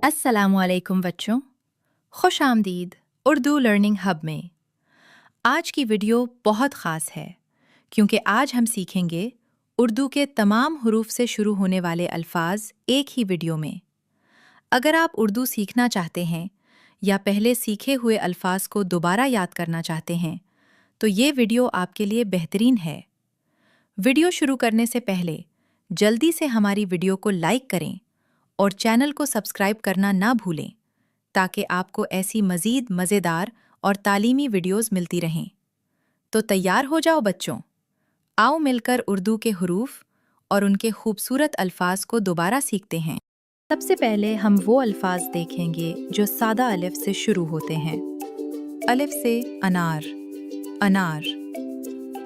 अस्सलामुअलैकुम बच्चों, खुश आमदीद उर्दू लर्निंग हब में। आज की वीडियो बहुत ख़ास है क्योंकि आज हम सीखेंगे उर्दू के तमाम हरूफ से शुरू होने वाले अल्फाज एक ही वीडियो में। अगर आप उर्दू सीखना चाहते हैं या पहले सीखे हुए अल्फाज को दोबारा याद करना चाहते हैं तो ये वीडियो आपके लिए बेहतरीन है। वीडियो शुरू करने से पहले जल्दी से हमारी वीडियो को लाइक करें और चैनल को सब्सक्राइब करना ना भूलें ताकि आपको ऐसी मज़ीद मज़ेदार और तालीमी वीडियोस मिलती रहें। तो तैयार हो जाओ बच्चों, आओ मिलकर उर्दू के हरूफ और उनके खूबसूरत अल्फाज को दोबारा सीखते हैं। सबसे पहले हम वो अल्फाज देखेंगे जो सादा अलिफ से शुरू होते हैं। अलिफ से अनार, अनार।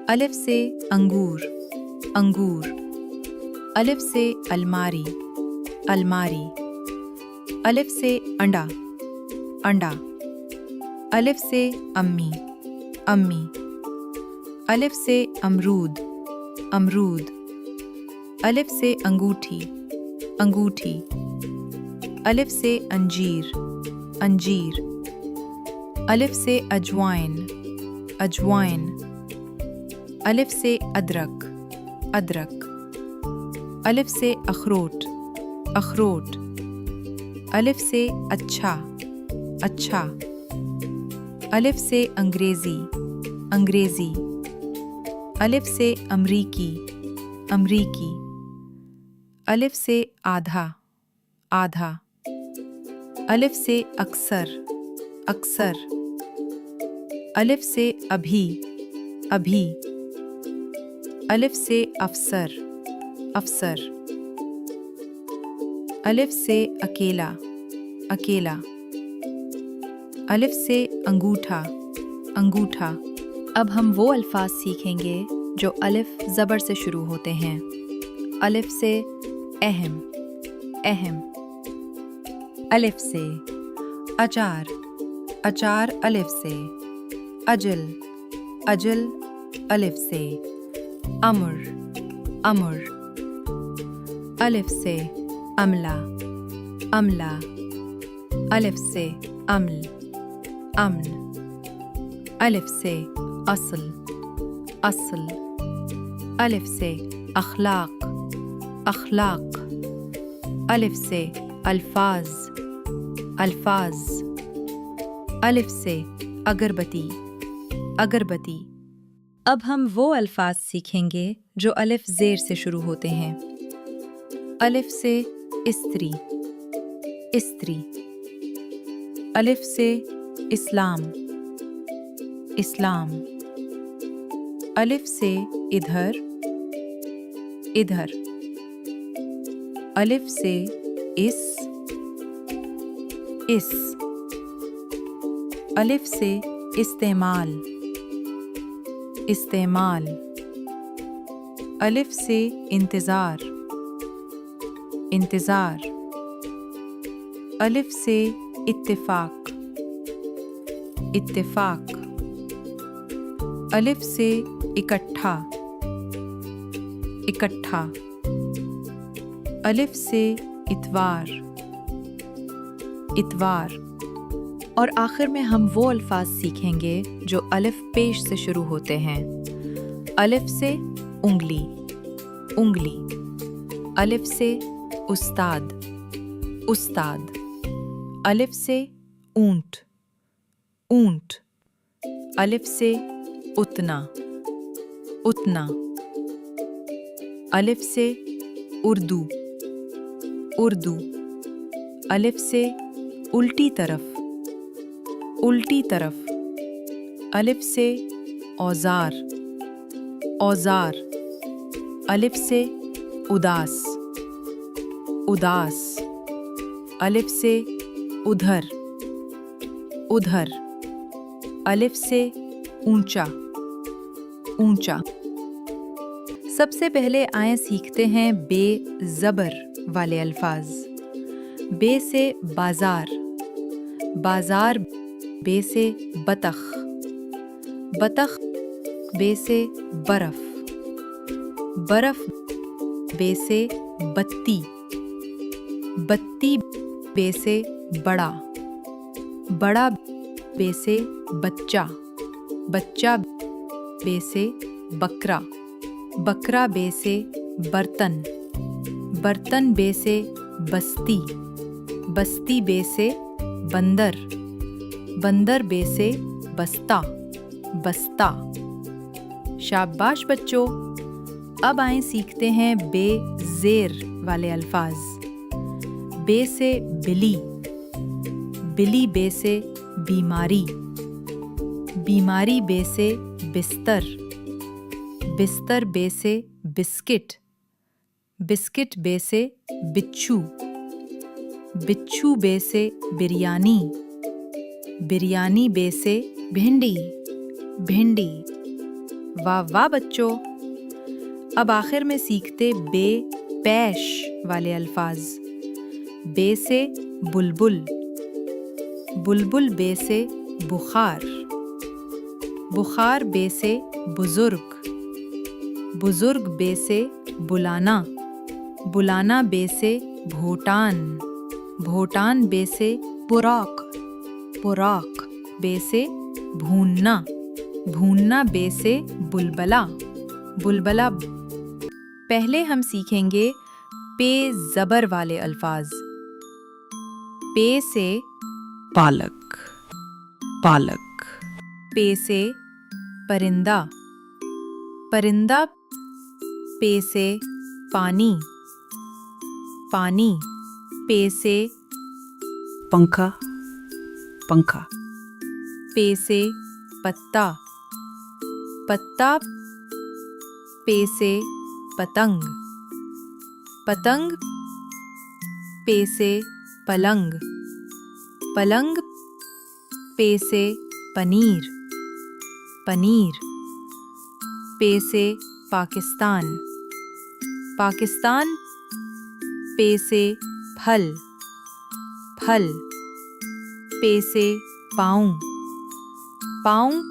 अलिफ से अंगूर, अंगूर। अलिफ से अलमारी, अलमारी। अलिफ से अंडा, अंडा। अलिफ से अम्मी, अम्मी। अलिफ से अमरूद, अमरूद। अलिफ से अंगूठी, अंगूठी। अलिफ से अंजीर, अंजीर। अलिफ से अजवाइन, अजवाइन। अलिफ से अदरक, अदरक। अलिफ से अखरोट, अखरोट। अलिफ से अच्छा, अच्छा। अलिफ से अंग्रेज़ी, अंग्रेज़ी। अलिफ से अमरीकी, अमरीकी। अलिफ से आधा, आधा। अलिफ से अक्सर, अक्सर। अलिफ से अभी, अभी। अलिफ से अफसर, अफसर। अलिफ से अकेला, अकेला। अलिफ से अंगूठा, अंगूठा। अब हम वो अल्फाज सीखेंगे जो अलिफ ज़बर से शुरू होते हैं। अलिफ से अहम, अहम। अलिफ से अचार, अचार। अलिफ से अजल, अजल। अलिफ से अमर, अमर। अलिफ से अमला, अमला। अलिफ से अम्ल, अम्न। अलिफ से असल, असल। अलिफ से अखलाक, अखलाक। अलिफ से अल्फाज, अल्फाज। अलिफ से अगरबत्ती, अगरबत्ती। अब हम वो अल्फाज सीखेंगे जो अलिफ ज़ेर से शुरू होते हैं। अलिफ से इस्त्री, इस्त्री। अलिफ से इस्लाम, इस्लाम। अलिफ से इधर, इधर। अलिफ से इस, इस। अलिफ से इस्तेमाल, इस्तेमाल। अलिफ से इंतज़ार, इंतज़ार। अलिफ से इत्तेफाक, इत्तेफाक। अलिफ से इकट्ठा, इकट्ठा। अलिफ से इतवार, इतवार। और आखिर में हम वो अल्फाज सीखेंगे जो अलिफ पेश से शुरू होते हैं। अलिफ से उंगली, उंगली। अलिफ से उस्ताद, उस्ताद। अलिफ से ऊंट, ऊंट। अलिफ से उतना, उतना। अलिफ से उर्दू, उर्दू। अलिफ से उल्टी तरफ, उल्टी तरफ। अलिफ से औजार, औजार। अलिफ से उदास, उदास। अलिफ से उधर, उधर। अलिफ से ऊंचा, ऊंचा। सबसे पहले आए सीखते हैं बे ज़बर वाले अल्फाज। बे से बाजार, बाजार। बे से बतख, बतख। बे से बर्फ, बर्फ। बे से बत्ती, बत्ती। बे से बड़ा, बड़ा बे से बच्चा, बच्चा बे से बकरा, बकरा बे से बर्तन, बर्तन बे से बस्ती, बस्ती बे से बंदर, बंदर बे से बस्ता, बस्ता। शाबाश बच्चों। अब आए सीखते हैं बे ज़ेर वाले अल्फाज। बे से बिली, बिली बे से बीमारी, बीमारी बे से बिस्तर, बिस्तर बे से बिस्किट, बिस्किट बे से बिच्छू, बिच्छू बे से बिरयानी, बिरयानी बे से भिंडी, भिंडी। वाह वाह बच्चों। अब आखिर में सीखते बे पेश वाले अल्फाज। बे से बुलबुल, बुलबुल बे से बुखार, बुखार बे से बुजुर्ग, बुजुर्ग बे से बुलाना, बुलाना बे से भूटान, भूटान बे से बुराक, बुराक बे से भूनना, भूनना बे से बुलबला, बुलबला। पहले हम सीखेंगे पे ज़बर वाले अल्फाज। पे से पालक, पालक। पे से परिंदा, परिंदा पे से पानी, पानी पे से पंखा, पंखा। पे से पत्ता, पत्ता पे से पतंग, पतंग पे से पलंग, पलंग पे से पनीर, पनीर पे से पाकिस्तान, पाकिस्तान पे से फल, फल पे से पाँव, पाँव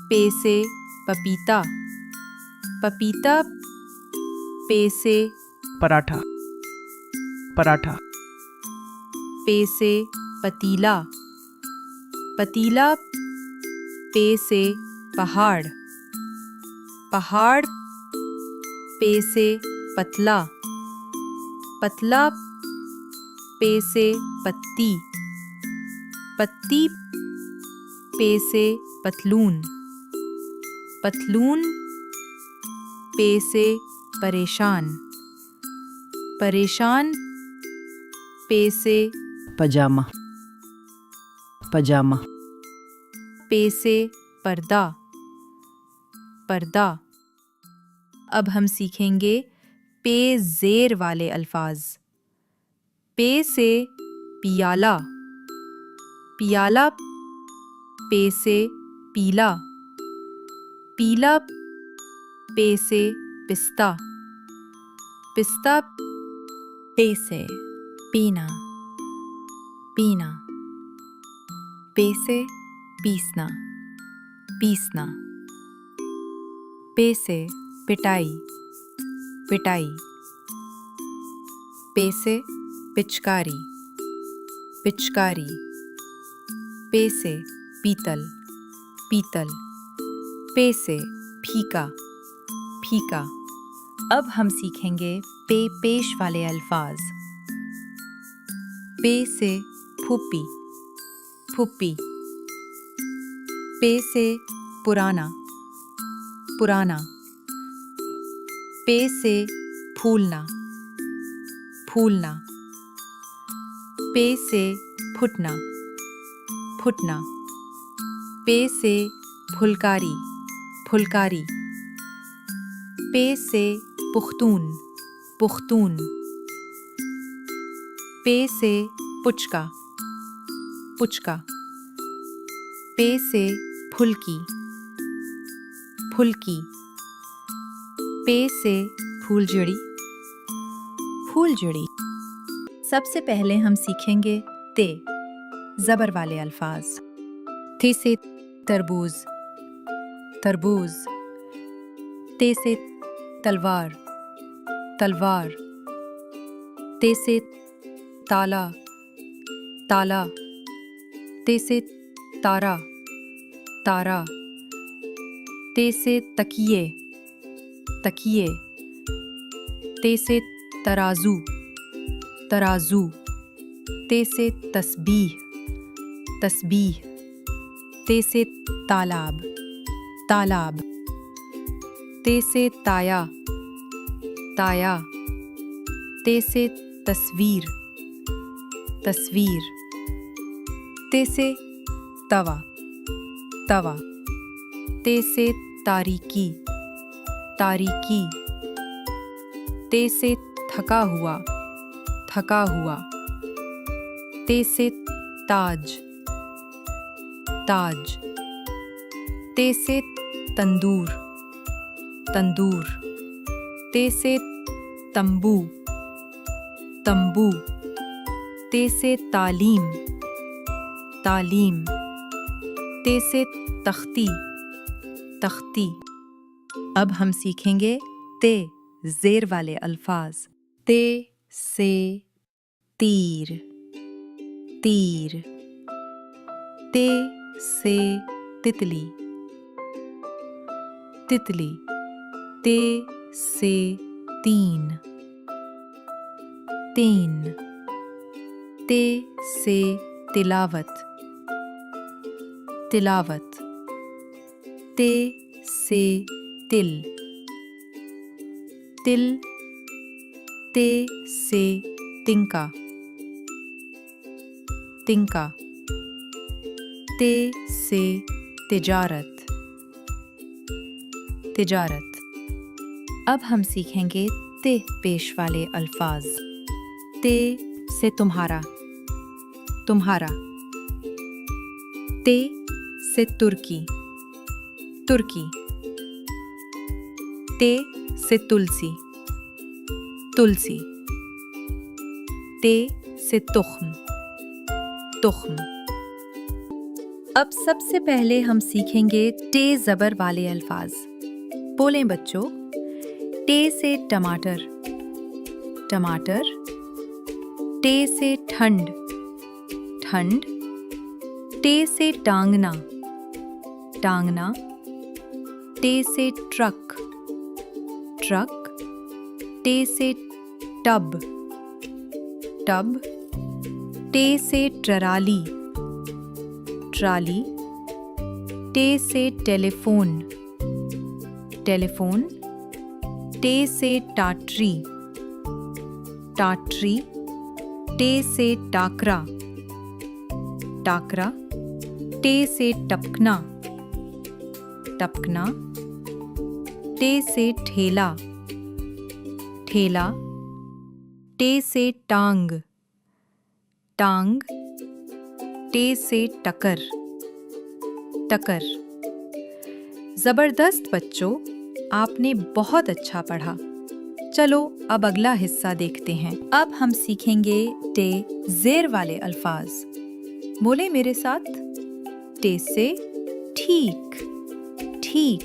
पे से पपीता, पपीता पे से पराठा, पराठा। पे से पतीला, पतीला पे से पहाड़, पहाड़ पे से पतला, पतला पे से पत्ती, पत्ती पे से पतलून, पतलून पे से परेशान, परेशान पे से पजामा, पजामा। पे से पर्दा, पर्दा। अब हम सीखेंगे पे ज़ेर वाले अल्फाज। पे से पियाला, पियाला पे से पीला, पीला पे से पिस्ता, पिस्ता पे से पीना, पीना पे से पीसना, पीसना पे से पिटाई, पिटाई पे से पिचकारी, पिचकारी पे से पीतल, पीतल पे से फीका, फीका। अब हम सीखेंगे पे पेश वाले अल्फाज। पे से फूफी, फूफी पे से पुराना, पुराना पे से फूलना, फूलना पे से फुटना, फुटना पे से फुलकारी, फुलकारी पे से पुख्तून, पुख्तून पे से पुचका, पुचका पे से फुल्की, फुल्की पे से फूलझड़ी, फूलझड़ी। सबसे पहले हम सीखेंगे ते ज़बर वाले अल्फाज। थे से तरबूज, तरबूज ते से तलवार, तलवार ते से ताला ताला, ते से तारा तारा, ते से तकिए तकिए, ते से तराजू तराजू, ते से तस्बीह तस्बीह, ते से तालाब तालाब, ते से ताया ताया, ते से तस्वीर तस्वीर, ते से तवा तवा, ते से तारीकी तारीकी, ते से थका हुआ ते से ताज ताज, ते से तंदूर तंदूर, ते से तंबू तंबू, ते से तालीम तालीम, ते से तख्ती तख्ती। अब हम सीखेंगे ते ज़ेर वाले अल्फाज। ते से तीर तीर, ते से तितली तितली, ते से तीन तीन, ते से तिलावत तिलावत, ते से तिल तिल, ते से तिनका तिनका, ते से तिजारत तिजारत। अब हम सीखेंगे ते पेश वाले अल्फाज। ते से तुम्हारा तुम्हारा, ते से तुर्की तुर्की, ते से तुलसी तुलसी, ते से तुख्म तुख्म। अब सबसे पहले हम सीखेंगे टे ज़बर वाले अल्फाज। बोलें बच्चों। टे से टमाटर टमाटर, टे से ठंड ठंड, टे से टांगना टांगना, टे से ट्रक ट्रक, टे से टब टब, टे से ट्राली ट्राली, टे से टेलीफोन टेलीफोन, टे से टाटरी टाटरी, टे से टाकरा टाकरा, टे से टपकना टपकना, टे से ठेला ठेला, टे से टांग टांग, टे से टकर टकर। जबरदस्त बच्चों, आपने बहुत अच्छा पढ़ा। चलो अब अगला हिस्सा देखते हैं। अब हम सीखेंगे टे ज़ेर वाले अल्फाज। बोले मेरे साथ। टे से ठीक ठीक,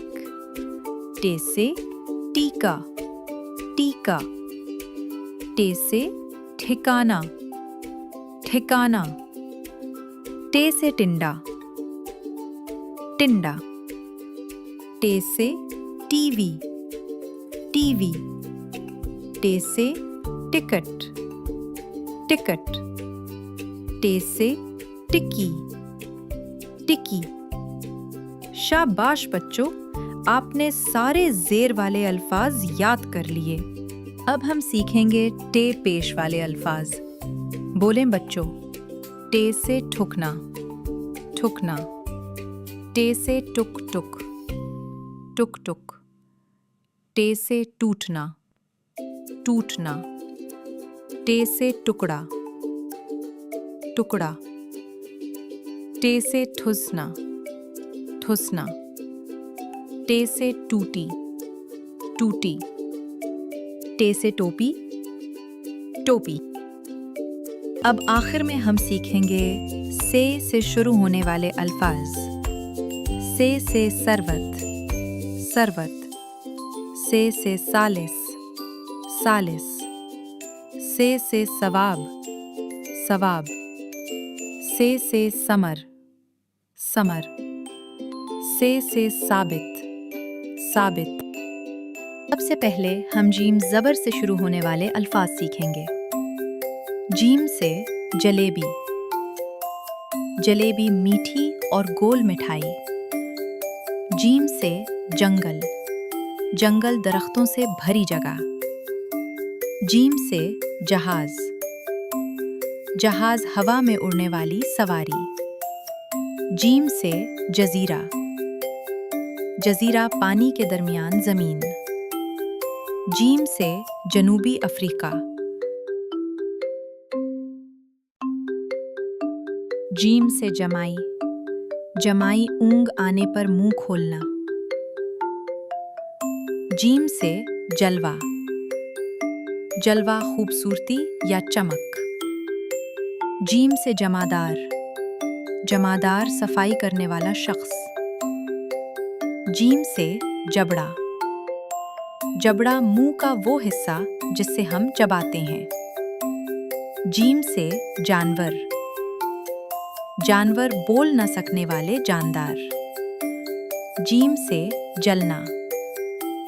टे से टीका टीका, टे से ठिकाना ठिकाना, टे से टिंडा टिंडा, टे से टीवी टीवी, टे से टिकट टिकट, टे से टिक्की टिक्की। शाबाश बच्चों, आपने सारे ज़ेर वाले अल्फाज याद कर लिए। अब हम सीखेंगे टे पेश वाले अल्फाज। बोलें बच्चों। टे से ठुकना ठुकना, टे से टुक टुक टुक टुक, टे से टूटना टूटना, टे से टुकड़ा टुकड़ा, टे से ठुसना ठुसना, टे से टूटी टूटी, टे से टोपी टोपी। अब आखिर में हम सीखेंगे से शुरू होने वाले अल्फाज। से सरवत सरवत, से सालिस सालिस, से सवाब सवाब, से समर, समर, से साबित, साबित। सबसे पहले हम जीम ज़बर से शुरू होने वाले अल्फाज सीखेंगे। जीम से जलेबी, जलेबी मीठी और गोल मिठाई। जीम से जंगल, जंगल दरख्तों से भरी जगह। जीम से जहाज, जहाज हवा में उड़ने वाली सवारी। जीम से जजीरा, जजीरा पानी के दरमियान जमीन। जीम से जनूबी अफ्रीका। जीम से जमाई, जमाई ऊंग आने पर मुंह खोलना। जीम से जलवा, जलवा खूबसूरती या चमक। जीम से जमादार, जमादार सफाई करने वाला शख्स। जीम से जबड़ा, जबड़ा मुंह का वो हिस्सा जिससे हम चबाते हैं। जीम से जानवर, जानवर बोल न सकने वाले जानदार। जीम से जलना,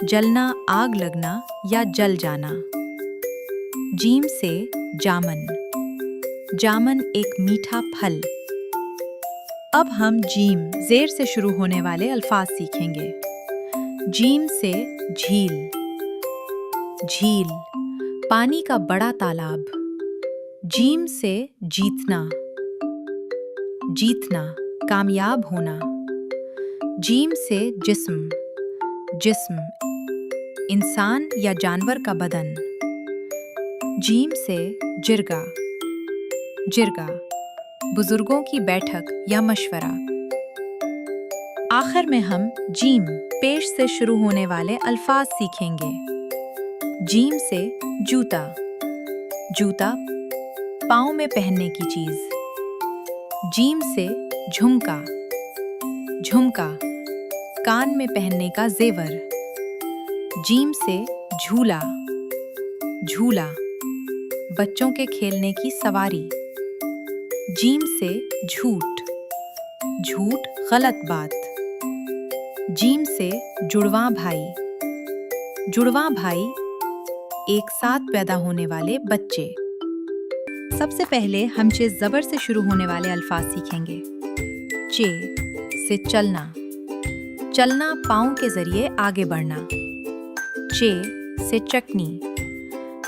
जलना आग लगना या जल जाना। जीम से जामन, जामन एक मीठा फल। अब हम जीम ज़ेर से शुरू होने वाले अल्फाज सीखेंगे। जीम से झील, झील पानी का बड़ा तालाब। जीम से जीतना, जीतना कामयाब होना। जीम से जिस्म, जिस्म इंसान या जानवर का बदन। जीम से जिरगा, जिरगा बुजुर्गों की बैठक या मशवरा। आखिर में हम जीम पेश से शुरू होने वाले अल्फाज सीखेंगे। जीम से जूता, जूता पाँव में पहनने की चीज। जीम से झुमका, झुमका कान में पहनने का जेवर। जीम से झूला, झूला बच्चों के खेलने की सवारी। जीम से झूठ, झूठ गलत बात। जीम से जुड़वां भाई, जुड़वां भाई एक साथ पैदा होने वाले बच्चे। सबसे पहले हम चे ज़बर से शुरू होने वाले अल्फाज सीखेंगे। चे से चलना, चलना पाँव के जरिए आगे बढ़ना। चे से चटनी,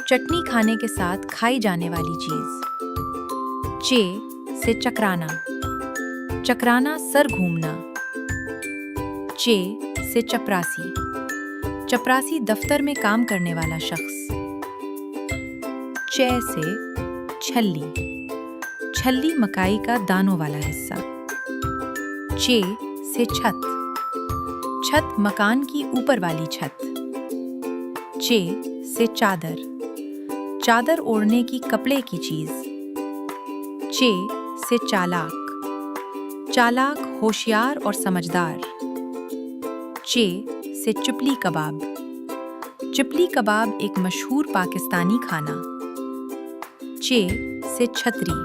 चटनी खाने के साथ खाई जाने वाली चीज। चे से चकराना, चकराना सर घूमना। चे से चपरासी, चपरासी दफ्तर में काम करने वाला शख्स। चे से छल्ली, छल्ली मकाई का दानों वाला हिस्सा। चे से छत, छत मकान की ऊपर वाली छत। चे से चादर, चादर ओढ़ने की कपड़े की चीज। चे से चालाक, चालाक होशियार और समझदार। चे से चिपली कबाब, चिपली कबाब एक मशहूर पाकिस्तानी खाना। चे से छतरी,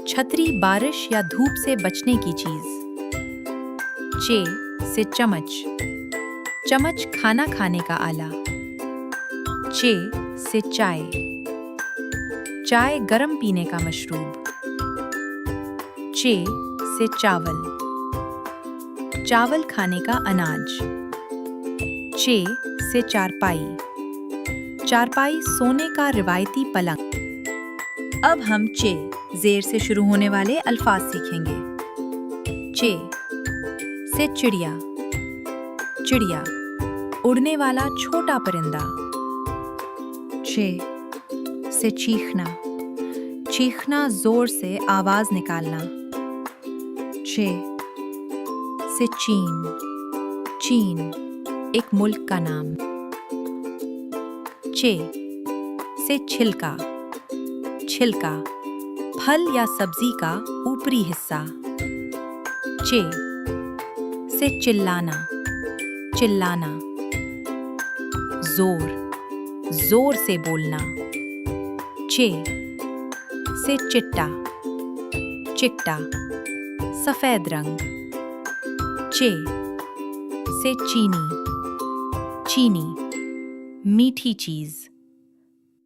छतरी बारिश या धूप से बचने की चीज। चे से चम्मच, चम्मच खाना खाने का आला। चे से चाय, चाय गरम पीने का मशरूब। चे से चावल, चावल खाने का अनाज। चे से चारपाई, चारपाई सोने का रिवायती पलंग। अब हम चे ज़ेर से शुरू होने वाले अल्फाज सीखेंगे। चे से चिड़िया, चिड़िया उड़ने वाला छोटा परिंदा। चे से चीखना, चीखना जोर से आवाज निकालना। चे से चीन, चीन एक मुल्क का नाम। चे से छिलका, छिलका फल या सब्जी का ऊपरी हिस्सा। चे से चिल्लाना, चिल्लाना जोर, जोर से बोलना। चे से चिट्टा, चिट्टा, सफेद रंग। चे से चीनी, चीनी, मीठी चीज।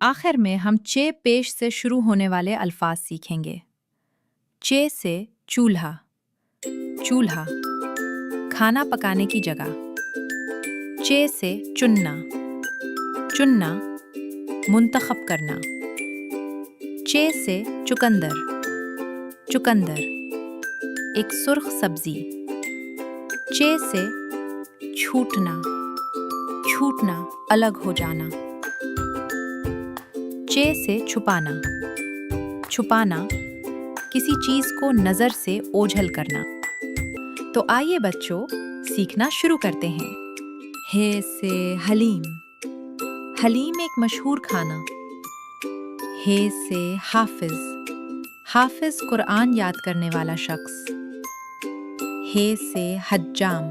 आखिर में हम चे पेश से शुरू होने वाले अल्फाज सीखेंगे। चे से चूल्हा, चूल्हा, खाना पकाने की जगह। चे से चुनना, चुनना, मुंतखब करना। चे से चुकंदर, चुकंदर, एक सुर्ख सब्जी। चे से छूटना, छूटना, अलग हो जाना। चे से छुपाना, छुपाना, किसी चीज को नजर से ओझल करना। तो आइए बच्चों, सीखना शुरू करते हैं। हे से हलीम, हलीम एक मशहूर खाना। हे से हाफिज, हाफिज कुरान याद करने वाला शख्स। हे से हज्जाम,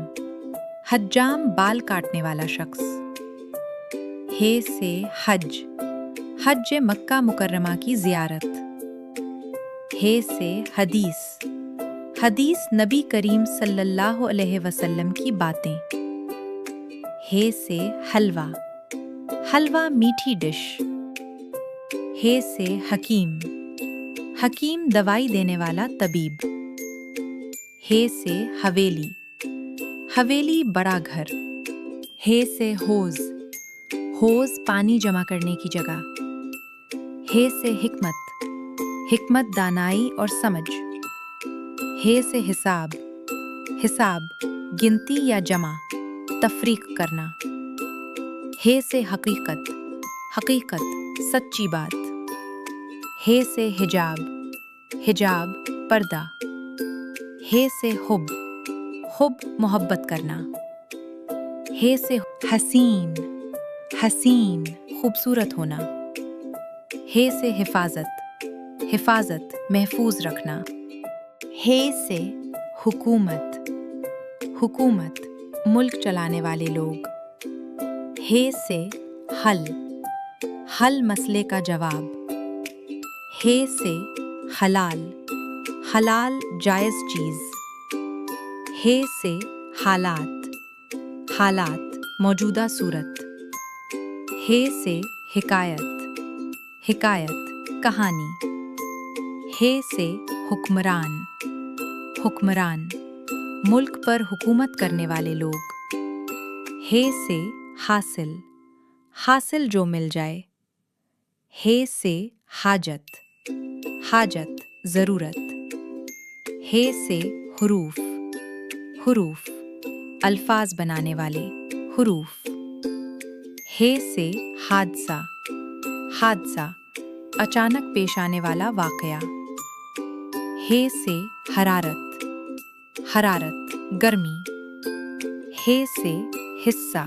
हज्जाम बाल काटने वाला शख्स। हे से हज, हज मक्का मुकर्रमा की ज़ियारत। हे से हदीस, हदीस नबी करीम सल्लल्लाहु अलैहि वसल्लम की बातें। हे से हलवा, हलवा मीठी डिश। हे से हकीम, हकीम दवाई देने वाला तबीब। हे से हवेली, हवेली बड़ा घर। हे से होज, होज पानी जमा करने की जगह। हे से हिकमत, हिकमत दानाई और समझ। हे से हिसाब, हिसाब गिनती या जमा, तफरीक करना। हे से हकीकत, हकीकत सच्ची बात। हे से हिजाब, हिजाब पर्दा। हे से हुब, हुब मोहब्बत करना। हे से हसीन, हसीन खूबसूरत होना। हे से हिफाजत, हिफाजत महफूज रखना। हे से हुकूमत, हुकूमत मुल्क चलाने वाले लोग। हे से हल, हल मसले का जवाब। हे से हलाल, हलाल जायज़ चीज़। हे से हालात, हालात मौजूदा सूरत। हे से हिकायत, हिकायत कहानी। हे से हुक्मरान, हुक्मरान मुल्क पर हुकूमत करने वाले लोग। हे से हासिल, हासिल जो मिल जाए। हे से हाजत, हाजत ज़रूरत। हे से हुरूफ, हुरूफ अल्फाज बनाने वाले हुरूफ। हे से हादसा, हादसा अचानक पेश आने वाला वाकया। हे से हरारत, हरारत गर्मी। हे से हिस्सा,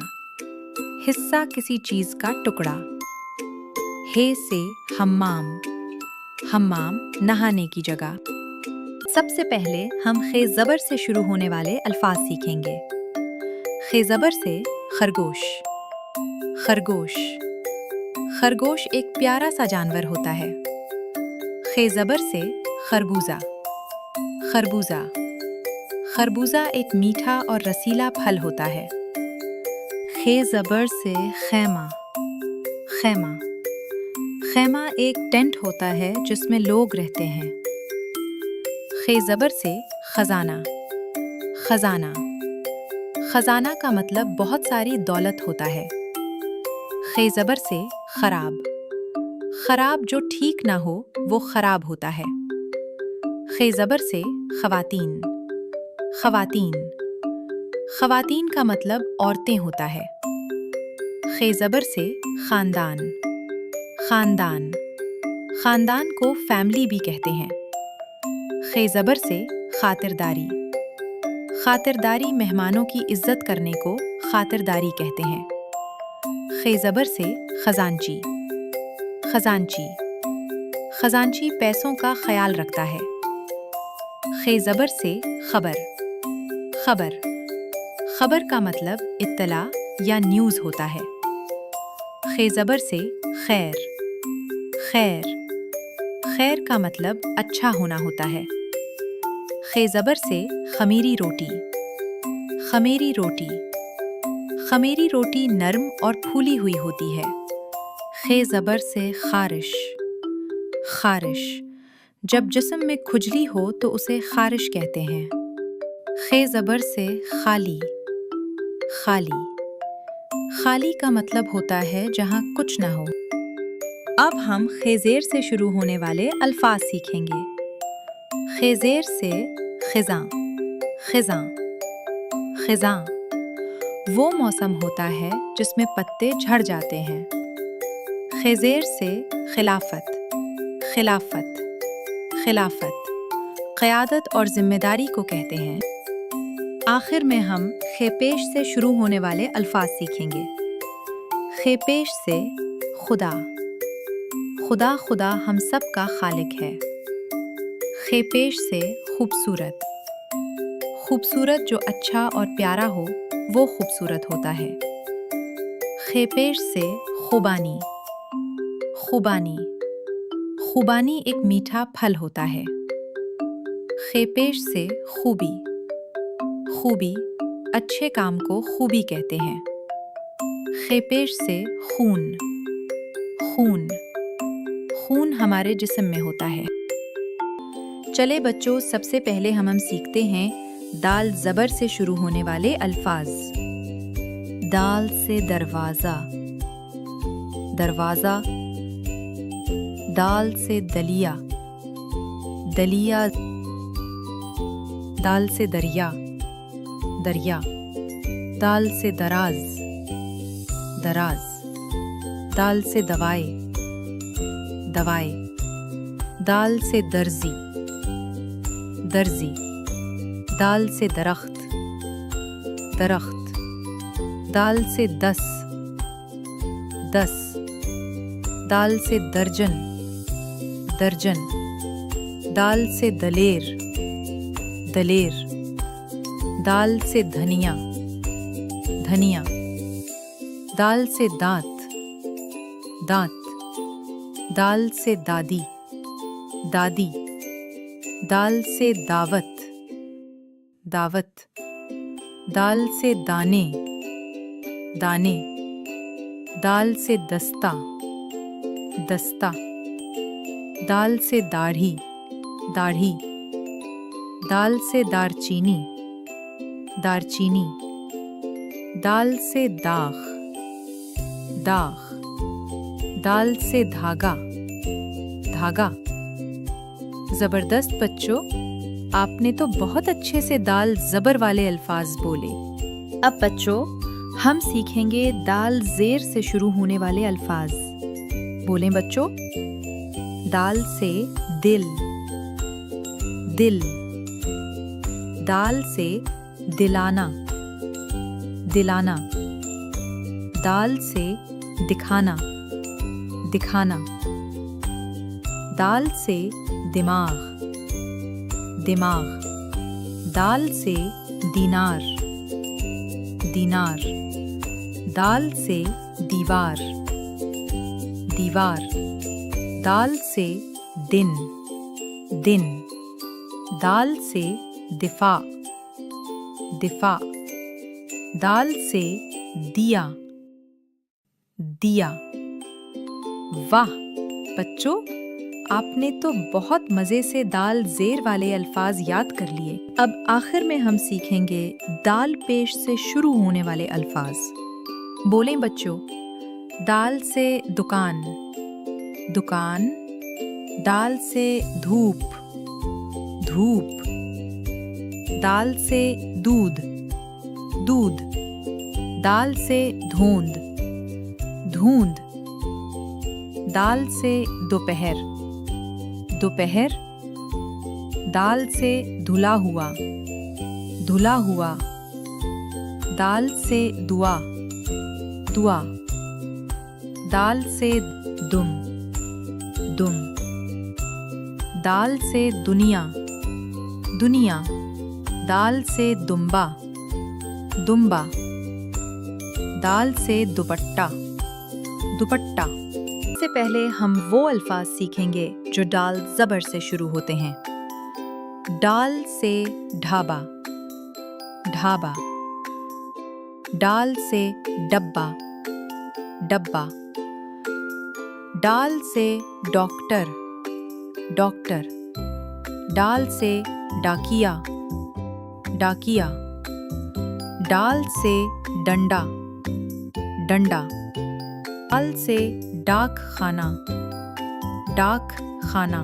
हिस्सा किसी चीज का टुकड़ा। हे से हम्माम, हम्माम नहाने की जगह। सबसे पहले हम खे ज़बर से शुरू होने वाले अल्फाज सीखेंगे। खे ज़बर से खरगोश, खरगोश, खरगोश एक प्यारा सा जानवर होता है। खे ज़बर से खरबूजा, खरबूजा, खरबूजा एक मीठा और रसीला फल होता है। खे ज़बर से खैमा, खैमा, खैमा एक टेंट होता है जिसमें लोग रहते हैं। खे ज़बर से खजाना, खजाना, खजाना का मतलब बहुत सारी दौलत होता है। खे ज़बर से खराब, खराब जो ठीक ना हो वो खराब होता है। खे ज़बर से खवातीन, खवातीन, खवातीन का मतलब औरतें होता है। खे ज़बर से खानदान, खानदान, खानदान को फैमिली भी कहते हैं। खे ज़बर से खातिरदारी, खातिरदारी मेहमानों की इज्जत करने को खातिरदारी कहते हैं। खे ज़बर से खजांची, खजांची, खजांची पैसों का ख्याल रखता है। खे ज़बर से खबर, खबर, खबर का मतलब इत्तला या न्यूज़ होता है। खे ज़बर से खैर, खैर, खैर का मतलब अच्छा होना होता है। खे ज़बर से खमीरी रोटी। खमेरी रोटी। खमेरी रोटी नरम और फूली हुई होती है। खे ज़बर से खारिश। खारिश। जब जिस्म में खुजली हो तो उसे खारिश कहते हैं। खे ज़बर से खाली। खाली। खाली का मतलब होता है जहाँ कुछ न हो। अब हम खेज़ेर से शुरू होने वाले अल्फाज सीखेंगे। खेज़ेर से खिज़ां। खिज़ां। खिज़ां वो मौसम होता है जिसमें पत्ते झड़ जाते हैं। खेज़ेर से खिलाफत। खिलाफत। खिलाफत क़यादत और ज़िम्मेदारी को कहते हैं। आखिर में हम खेपेश से शुरू होने वाले अल्फाज सीखेंगे। खेपेश से खुदा। खुदा खुदा हम सब का खालिक है। खेपेश से खूबसूरत। खूबसूरत जो अच्छा और प्यारा हो वो खूबसूरत होता है। खेपेश से खुबानी। खुबानी। खुबानी एक मीठा फल होता है। खेपेश से खूबी। खूबी अच्छे काम को खूबी कहते हैं। खेपेश से खून। खून। खून हमारे जिस्म में होता है। चले बच्चों, सबसे पहले हम सीखते हैं दाल ज़बर से शुरू होने वाले अल्फाज। दाल से दरवाज़ा। दरवाज़ा। दाल से दलिया। दलिया। दाल से दरिया। दरिया। दाल से दराज। दराज। दाल से दवाई। दवाई। दाल से दर्जी। दर्जी। दाल से दरख्त। दरख्त। दाल से दस। दस। दाल से दर्जन। दर्जन। दाल से दलेर। दलेर। दाल से धनिया। धनिया। दाल से दांत। दांत। दाल से दादी। दादी। दाल से दावत। दावत। दाल से दाने। दाने। दाल से दस्ता। दस्ता। दाल से दाढ़ी। दाढ़ी। दाल से दारचीनी। दारचीनी। दाल से दाग। दाग। दाल से धागा। धागा। जबरदस्त बच्चों, आपने तो बहुत अच्छे से दाल ज़बर वाले अल्फाज बोले। अब बच्चों, हम सीखेंगे दाल ज़ेर से शुरू होने वाले अल्फाज। बोलें बच्चों। दाल से दिल। दिल। दाल से दिलाना। दिलाना। दाल से दिखाना। दिखाना। दाल से दिमाग। दिमाग। दाल से दीनार। दीनार। दाल से दीवार। दीवार। दाल से दिन। दिन। दाल से दिफा। दिफा। दाल से दिया। दिया। वाह बच्चों, आपने तो बहुत मज़े से दाल ज़ेर वाले अल्फाज याद कर लिए। अब आखिर में हम सीखेंगे दाल पेश से शुरू होने वाले अल्फाज। बोलें बच्चों। दाल से दुकान। दुकान। दाल से धूप। धूप। दाल से दूध। दूध। दाल से धुंध। धुंध। दाल से दोपहर। दोपहर। दाल से धुला हुआ। धुला हुआ। दाल से दुआ। दुआ। दाल से दुम। दुम। दाल से दुनिया। दुनिया। दाल से दुम्बा। दुम्बा। दाल से दुपट्टा। दुपट्टा। इससे पहले हम वो अल्फाज सीखेंगे जो डाल ज़बर से शुरू होते हैं। डाल से ढाबा, ढाबा। डाल से डब्बा, डब्बा। डाल से डॉक्टर, डॉक्टर। डाल से डाकिया, डाकिया। डाल से डंडा, डंडा। डाल से डाक खाना, डाक खाना।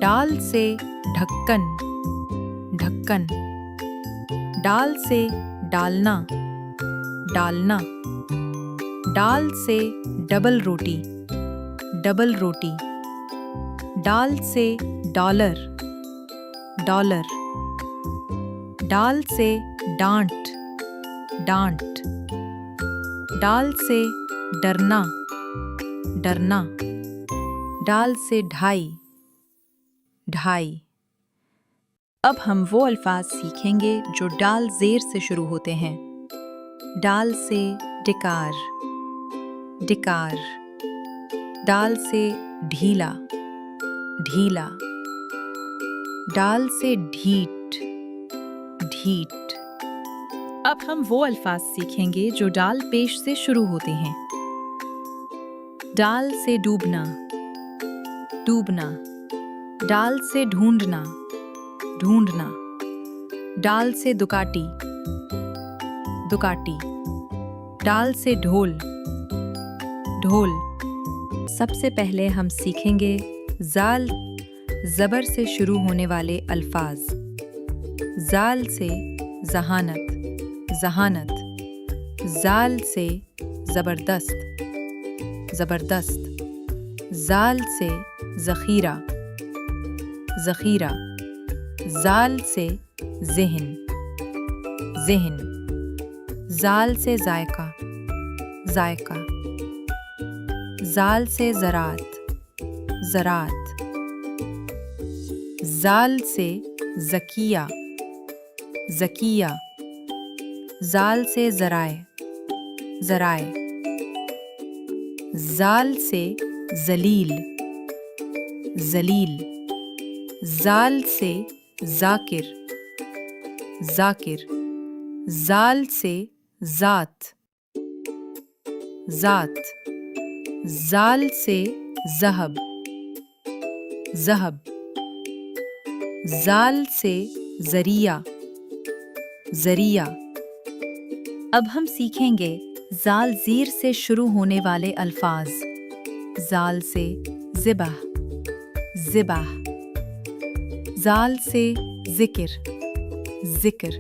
डाल से ढक्कन, ढक्कन। डाल से डालना, डालना। डाल से डबल रोटी, डबल रोटी। डाल से डॉलर, डॉलर। डाल से डांट, डांट। डाल से डरना, डरना। डाल से ढाई, ढाई। अब हम वो अल्फाज सीखेंगे जो डाल ज़ेर से शुरू होते हैं। डाल से डिकार, डिकार। डाल से ढीला, ढीला। डाल से ढीठ, ढीठ। अब हम वो अल्फाज सीखेंगे जो डाल पेश से शुरू होते हैं। डाल से डूबना, डूबना। डाल से ढूंढना, ढूंढना। डाल से दुकाटी, दुकाटी। डाल से ढोल, ढोल। सबसे पहले हम सीखेंगे जाल ज़बर से शुरू होने वाले अल्फाज। जाल से जहानत, जहानत। जाल से ज़बरदस्त, ज़बरदस्त। जाल से ज़ख़ीरा, ज़ख़ीरा। जाल से ज़हन, ज़हन। जाल से जायका, जायका। जाल से ज़रात, ज़रात। जाल से ज़किया, ज़किया। जाल से ज़राए, ज़राए। जाल से ज़लील, ज़लील। जाल से ज़ाकिर, ज़ाकिर। जाल से ज़ात, ज़ात। जाल से ज़हब, ज़हब। जाल से ज़रिया, ज़रिया। अब हम सीखेंगे जाल ज़ीर से शुरू होने वाले अल्फाज। जाल से ज़िबाह, ज़िबाह। जाल से ज़िक्र, ज़िक्र।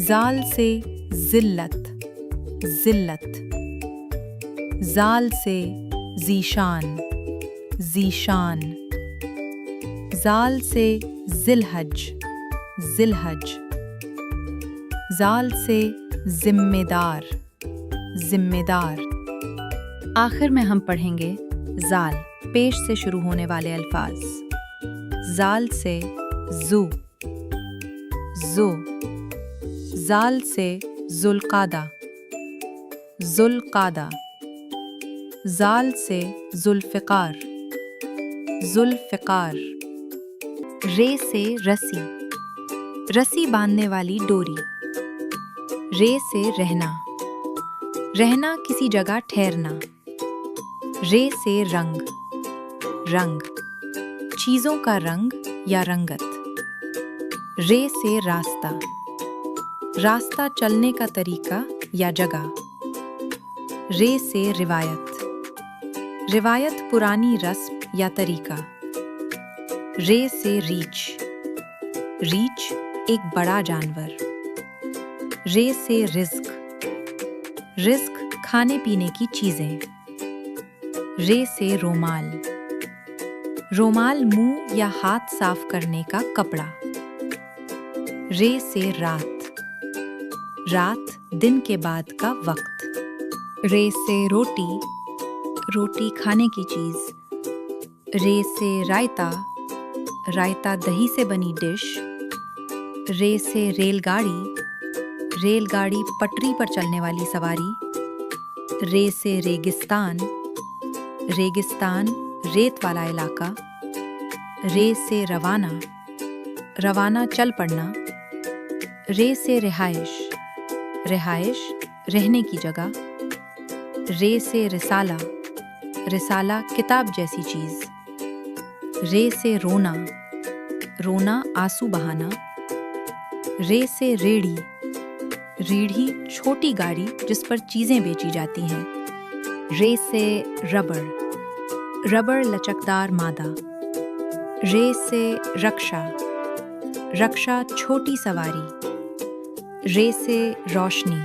जाल से ज़िल्लत, ज़िल्लत। जाल से ज़ीशान, ज़ीशान। जाल से ज़िलहज, ज़िलहज। जाल से ज़िम्मेदार, ज़िम्मेदार। आखिर में हम पढ़ेंगे जाल पेश से शुरू होने वाले अल्फाज। जाल से ज़ू, ज़ू। जाल से ज़ुल्क़ादा, ज़ुल्क़ादा। जाल से ज़ुल्फ़िकार, ज़ुल्फ़िकार। रे से रस्सी, रस्सी बांधने वाली डोरी। रे से रहना, रहना किसी जगह ठहरना। रे से रंग, रंग चीज़ों का रंग या रंगत। रे से रास्ता, रास्ता चलने का तरीका या जगह। रे से रिवायत, रिवायत पुरानी रस्म या तरीका। रे से रीछ, रीछ एक बड़ा जानवर। रे से रिज़्क, रिज़्क खाने पीने की चीज़ें। रे से रोमाल, रोमाल मुंह या हाथ साफ करने का कपड़ा। रे से रात, रात दिन के बाद का वक्त। रे से रोटी, रोटी खाने की चीज़। रे से रायता, रायता दही से बनी डिश। रे से रेलगाड़ी, रेलगाड़ी पटरी पर चलने वाली सवारी। रे से रेगिस्तान, रेगिस्तान रेत वाला इलाका, रे से रवाना, रवाना चल पड़ना, रे से रिहाइश, रिहाइश रहने की जगह, रे से रिसाला, रिसाला किताब जैसी चीज, रे से रोना, रोना आंसू बहाना, रे से रेड़ी, रीढ़ी छोटी गाड़ी जिस पर चीजें बेची जाती हैं, रे से रबड़, रबड़ लचकदार मादा, रे से रक्षा, रक्षा छोटी सवारी, रे से रोशनी,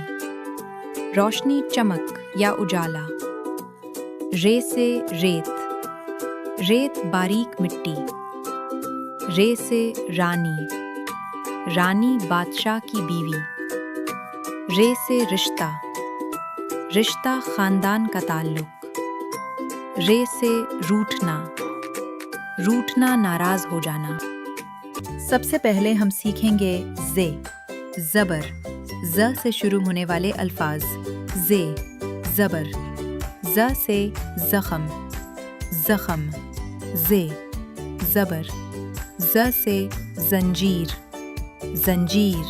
रोशनी चमक या उजाला, रे से रेत, रेत बारीक मिट्टी, रे से रानी, रानी बादशाह की बीवी, रे से रिश्ता, रिश्ता खानदान का ताल्लुक, रे से रूठना, रूठना नाराज हो जाना। सबसे पहले हम सीखेंगे जे, जबर, ज से शुरू होने वाले अल्फाज, जे, जबर, ज से जख्म, जख्म, जे, जबर, ज से जंजीर, जंजीर,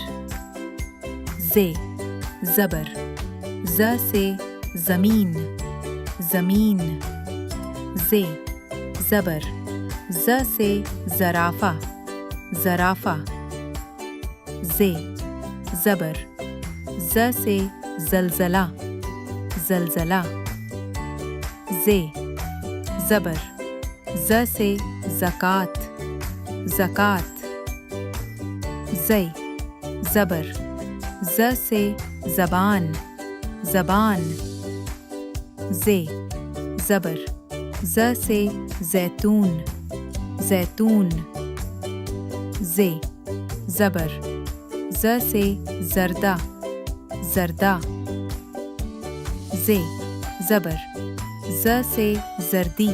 जे, जबर, ज से जमीन, जमीन, जे, जबर, ज से जराफा, जराफा, जे, जबर, ज से जलजला, जलजला, जे, जबर, ज से ज़कात, ज़कात, ज़े, जबर, ज़ से ज़बान, ज़बान, ज़े, जबर, ज़ से ज़ैतून, ज़ैतून, ज़े, जबर, ज़ से ज़र्दा, ज़र्दा, ज़े, जबर, ज़ से ज़र्दी,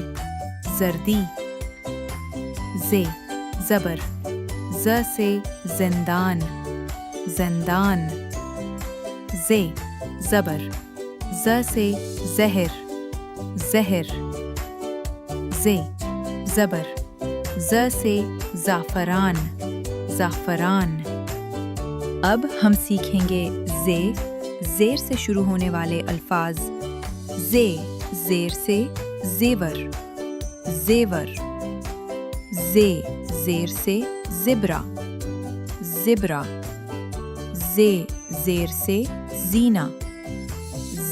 ज़र्दी, ज़े, जबर, ज़ से ज़िंदान, ज़िंदान, ज़े, जबर, ज़ से ज़हर, ज़हर, ज़े, जबर, ज़ से ज़ाफ़रान, ज़ाफ़रान। अब हम सीखेंगे जे, ज़ेर से शुरू होने वाले अल्फाज, जे, ज़ेर से ज़ेवर, ज़ेवर, जे, ज़ेर से ज़िब्रा, ज़िब्रा, जे, ज़ेर से ज़ीना,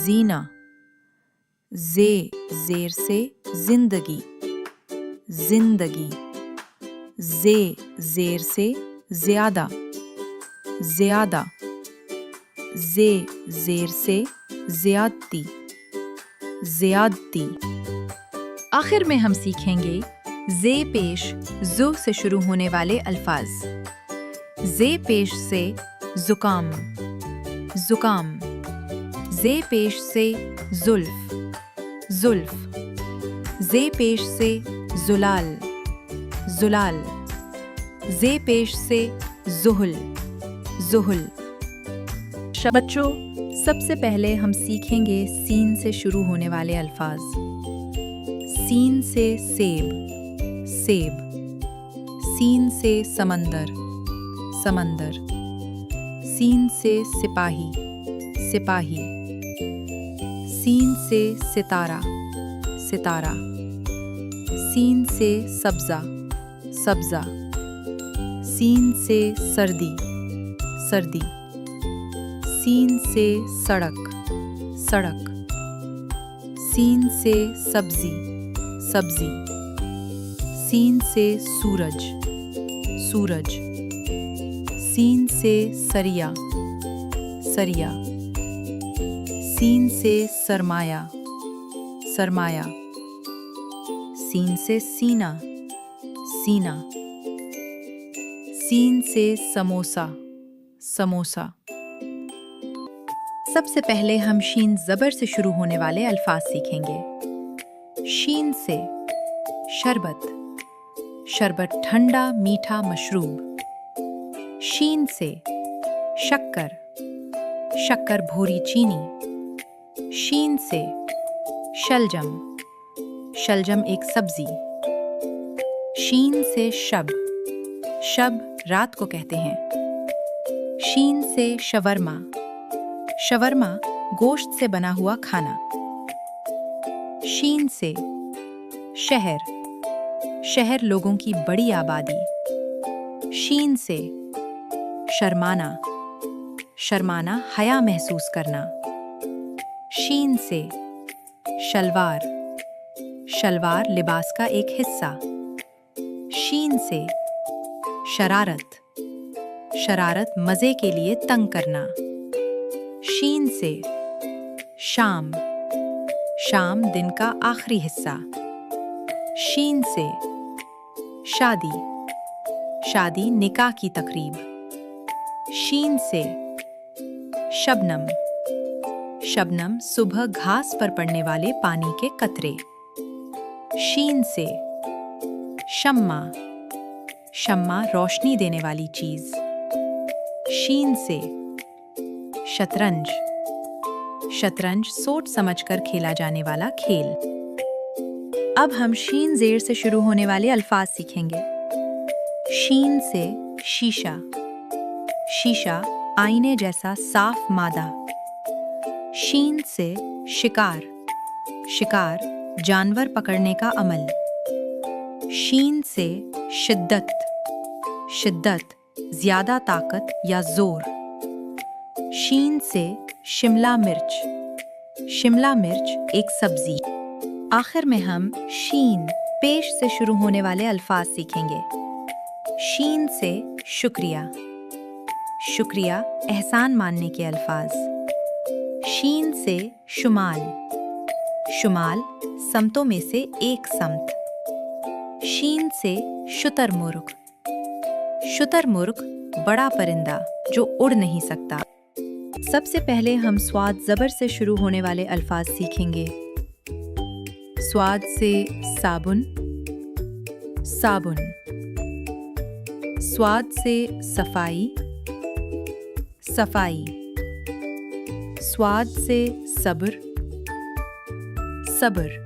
ज़ीना, जे, ज़ेर से ज़िंदगी, ज़िंदगी, जे, ज़ेर से ज़्यादा, ज़्यादा, जे, ज़ेर से ज़्यादती, ज़्यादती। आखिर में हम सीखेंगे जे पेश ज़ु से शुरू होने वाले अल्फाज, जे पेश से ज़ुकाम, ज़ुकाम, जे पेश से ज़ुल्फ़, ज़ुल्फ़, जे पेश से ज़ुलाल, ज़ुलाल, जे पेश से ज़ुहुल, ज़ुहुल। बच्चों, सबसे पहले हम सीखेंगे सीन से शुरू होने वाले अल्फाज, सीन से सेब, सेब, सीन से समंदर, समंदर, सीन से सिपाही, सिपाही, सीन से सितारा, सितारा, सीन से सब्ज़ा, सब्ज़ा, सीन से सर्दी, सर्दी, सीन से सड़क, सड़क, सीन से सब्ज़ी, सब्ज़ी, सीन से सूरज, सूरज, सीन से सरिया, सरिया, सीन से सरमाया, सरमाया, सीन से सीना, सीना, सीन से समोसा, समोसा। सबसे पहले हम शीन ज़बर से शुरू होने वाले अल्फाज सीखेंगे। शीन से शरबत, शरबत ठंडा मीठा मशरूब। शीन से शक्कर, शक्कर भूरी चीनी। शीन से शलजम, शलजम एक सब्जी। शीन से शब, शब रात को कहते हैं। शीन से शवरमा, शवरमा गोश्त से बना हुआ खाना। शीन से शहर, शहर लोगों की बड़ी आबादी। शीन से शर्माना, शर्माना हया महसूस करना। शीन से शलवार, शलवार लिबास का एक हिस्सा। शीन से शरारत, शरारत मजे के लिए तंग करना। शीन से शाम, शाम दिन का आखिरी हिस्सा। शीन से शादी, शादी निकाह की तकरीब। शीन से शबनम, शबनम सुबह घास पर पड़ने वाले पानी के कतरे। शीन से शम्मा, शम्मा रोशनी देने वाली चीज। शीन से शतरंज, शतरंज सोच समझकर खेला जाने वाला खेल। अब हम शीन जेर से शुरू होने वाले अल्फाज सीखेंगे। शीन से शीशा, शीशा आईने जैसा साफ मादा। शीन से शिकार, शिकार जानवर पकड़ने का अमल। शीन से शिद्दत, शिद्दत ज्यादा ताकत या जोर। शीन से शिमला मिर्च, शिमला मिर्च एक सब्जी। आखिर में हम शीन पेश से शुरू होने वाले अल्फाज सीखेंगे। शीन से शुक्रिया, शुक्रिया एहसान मानने के अल्फाज। शीन से शुमाल, शुमाल समतों में से एक समत। शीन से शुतरमुर्ग, शुतरमुर्ग बड़ा परिंदा जो उड़ नहीं सकता। सबसे पहले हम स्वाद जबर से शुरू होने वाले अल्फाज सीखेंगे। स्वाद से साबुन, साबुन। स्वाद से सफाई, सफाई। स्वाद से सब्र, सब्र।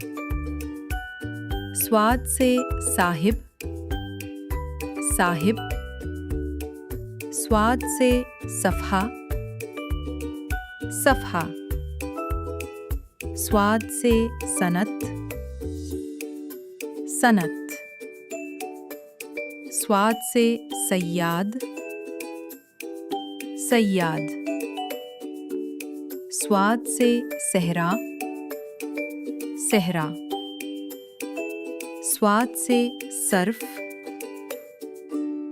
स्वाद से साहिब, साहिब। स्वाद से सफ़हा, सफ़हा। स्वाद से सनत, सनत। स्वाद से सय्याद, सय्याद। स्वाद से सहरा, सहरा। स्वाद से सर्फ,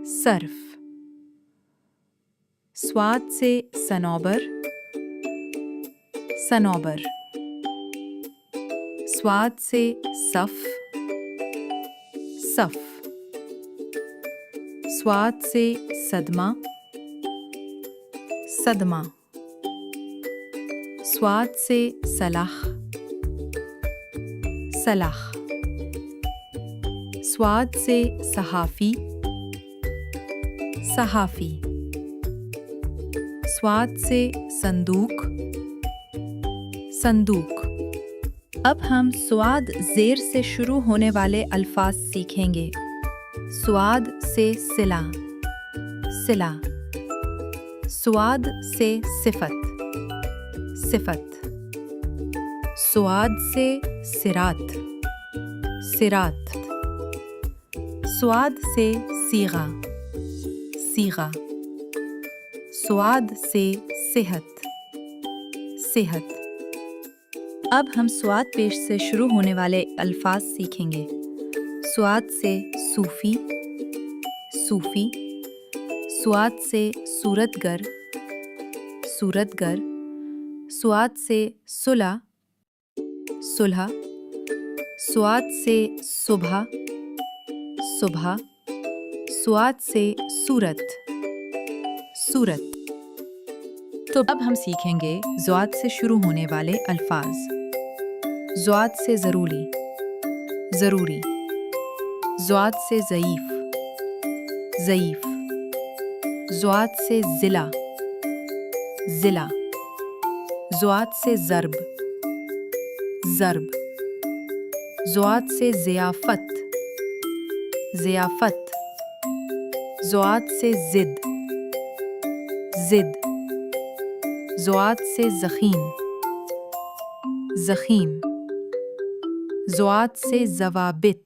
सर्फ। स्वाद से सनौबर, सनौबर। स्वाद से सफ, सफ। स्वाद से सदमा, सदमा। स्वाद से सलाह, सलाह। स्वाद से सहाफ़ी, सहाफ़ी। स्वाद से संदूक, संदूक। अब हम स्वाद ज़ेर से शुरू होने वाले अल्फाज सीखेंगे। स्वाद से सिला, सिला। स्वाद से सिफत, सिफत। स्वाद से सिरात, सिरात। स्वाद से सीगा, सीगा। स्वाद से सेहत, सेहत। अब हम स्वाद पेश से शुरू होने वाले अल्फाज सीखेंगे। स्वाद से सूफी, सूफी। स्वाद से सूरतगर, सूरतगर। स्वाद से सुलह, सुलह। स्वाद से सुबह, सुबह। स्वाद से सूरत, सूरत। तो अब हम सीखेंगे ज़्वाद से शुरू होने वाले अल्फाज। ज़्वाद से ज़रूरी, ज़रूरी। ज़्वाद से ज़ईफ़, ज़ईफ़। ज़्वाद से ज़िला, ज़िला। ज़्वाद से ज़र्ब, ज़र्ब। ज़ुआत से ज़ियाफ़त, ज़ियाफ़त। ज़ुआत से ज़िद, ज़िद। ज़ुआत से ज़ख़ीम, ज़ख़ीम। ज़ुआत से ज़वाबित,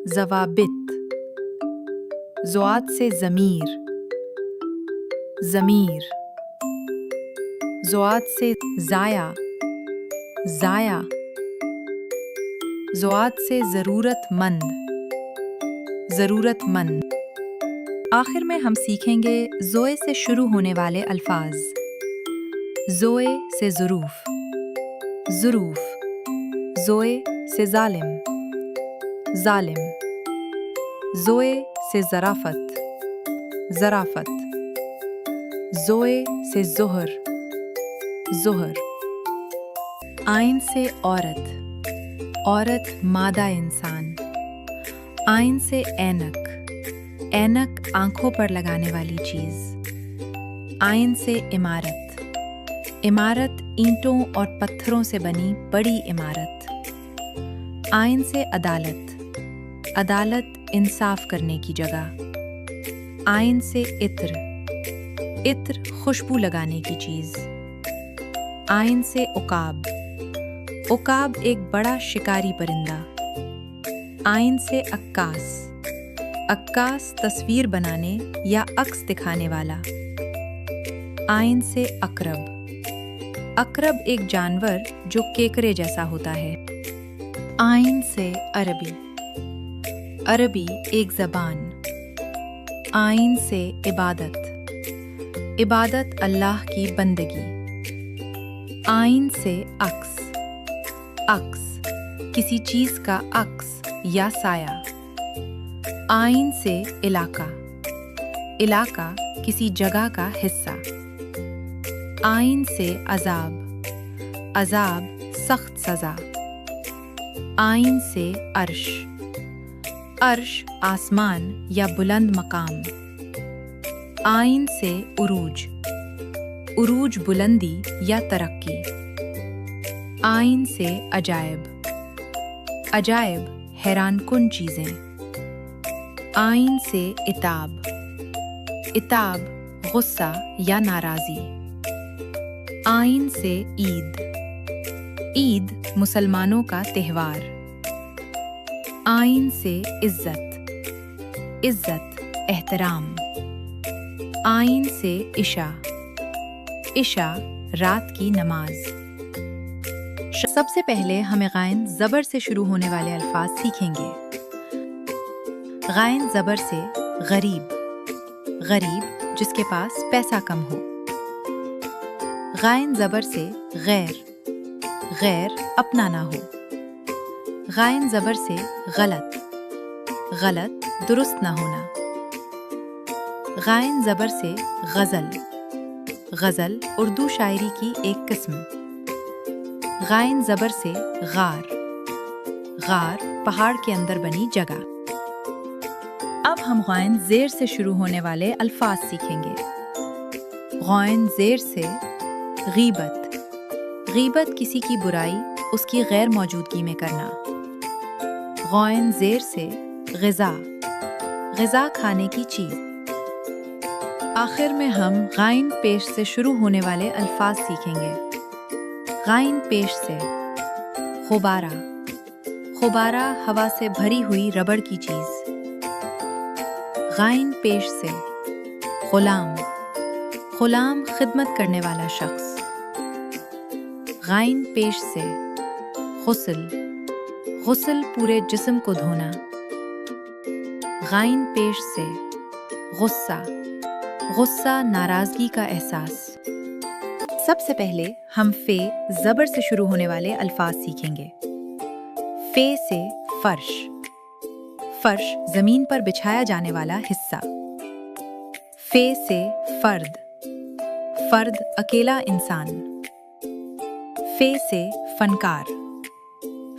ज़वाबित। ज़ुआत से ज़मीर, ज़मीर। ज़ुआत से ज़ाया, ज़ाया। ज़ुआत से ज़रूरतमंद, ज़रूरतमंद। आखिर में हम सीखेंगे ज़ोए से शुरू होने वाले अल्फाज। ज़ोए से ज़ुरूफ़, ज़ुरूफ़। ज़ोए से ज़ालिम, ज़ालिम। ज़ोए से ज़राफ़त, ज़राफ़त। ज़ोए से ज़ुहर, ज़ुहर। आइन से औरत, औरत मादा इंसान। आइन से ऐनक, ऐनक आंखों पर लगाने वाली चीज़। आइन से इमारत, इमारत ईंटों और पत्थरों से बनी बड़ी इमारत। आइन से अदालत, अदालत इंसाफ करने की जगह। आइन से इत्र, इत्र खुशबू लगाने की चीज़। आइन से उकाब, उकाब एक बड़ा शिकारी परिंदा। आइन से अक्कास, अक्कास तस्वीर बनाने या अक्स दिखाने वाला। आइन से अकरब, अकरब एक जानवर जो केकरे जैसा होता है। आइन से अरबी, अरबी एक ज़बान। आइन से इबादत, इबादत अल्लाह की बंदगी। आइन से अक्स, अक्स किसी चीज़ का अक्स या साया। आइन से इलाका, इलाका किसी जगह का हिस्सा। आइन से अजाब, अजाब सख्त सज़ा। आइन से अर्श, अर्श आसमान या बुलंद मकाम। आइन से उरूज, उरूज बुलंदी या तरक्की। आइन से अजायब, अजायब हैरानकुन चीज़ें। आइन से इताब, इताब गुस्सा या नाराज़ी। आइन से ईद, ईद मुसलमानों का त्यौहार। आइन से इज़्ज़त, इज़्ज़त एहतराम। आइन से इशा, इशा रात की नमाज। सबसे पहले हमें गायन ज़बर से शुरू होने वाले अल्फाज सीखेंगे। गायन ज़बर से गरीब, गरीब जिसके पास पैसा कम हो। गायन ज़बर से गैर, गैर अपना ना हो। गायन ज़बर से गलत, गलत दुरुस्त ना होना। गायन ज़बर से गज़ल, गज़ल उर्दू शायरी की एक किस्म। गायन ज़बर से गार, गार पहाड़ के अंदर बनी जगह। अब हम गायन ज़ेर से शुरू होने वाले अल्फाज सीखेंगे। गायन ज़ेर से गीबत, गीबत किसी की बुराई उसकी गैर मौजूदगी में करना। गायन ज़ेर से ग़िज़ा, ग़िज़ा खाने की चीज़। आखिर में हम गायन पेश से शुरू होने वाले अल्फाज सीखेंगे। गायन पेश से खुबारा, खुबारा हवा से भरी हुई रबड़ की चीज़। गायन पेश से ग़ुलाम, ग़ुलाम खिदमत करने वाला शख्स। गायन पेश से गुस्ल, गुस्ल पूरे जिस्म को धोना। गायन पेश से गुस्सा, गुस्सा नाराज़गी का एहसास। सबसे पहले हम फे ज़बर से शुरू होने वाले अल्फाज सीखेंगे। फे से फर्श, फर्श ज़मीन पर बिछाया जाने वाला हिस्सा। फे से फर्द, फर्द अकेला इंसान। फे से फनकार,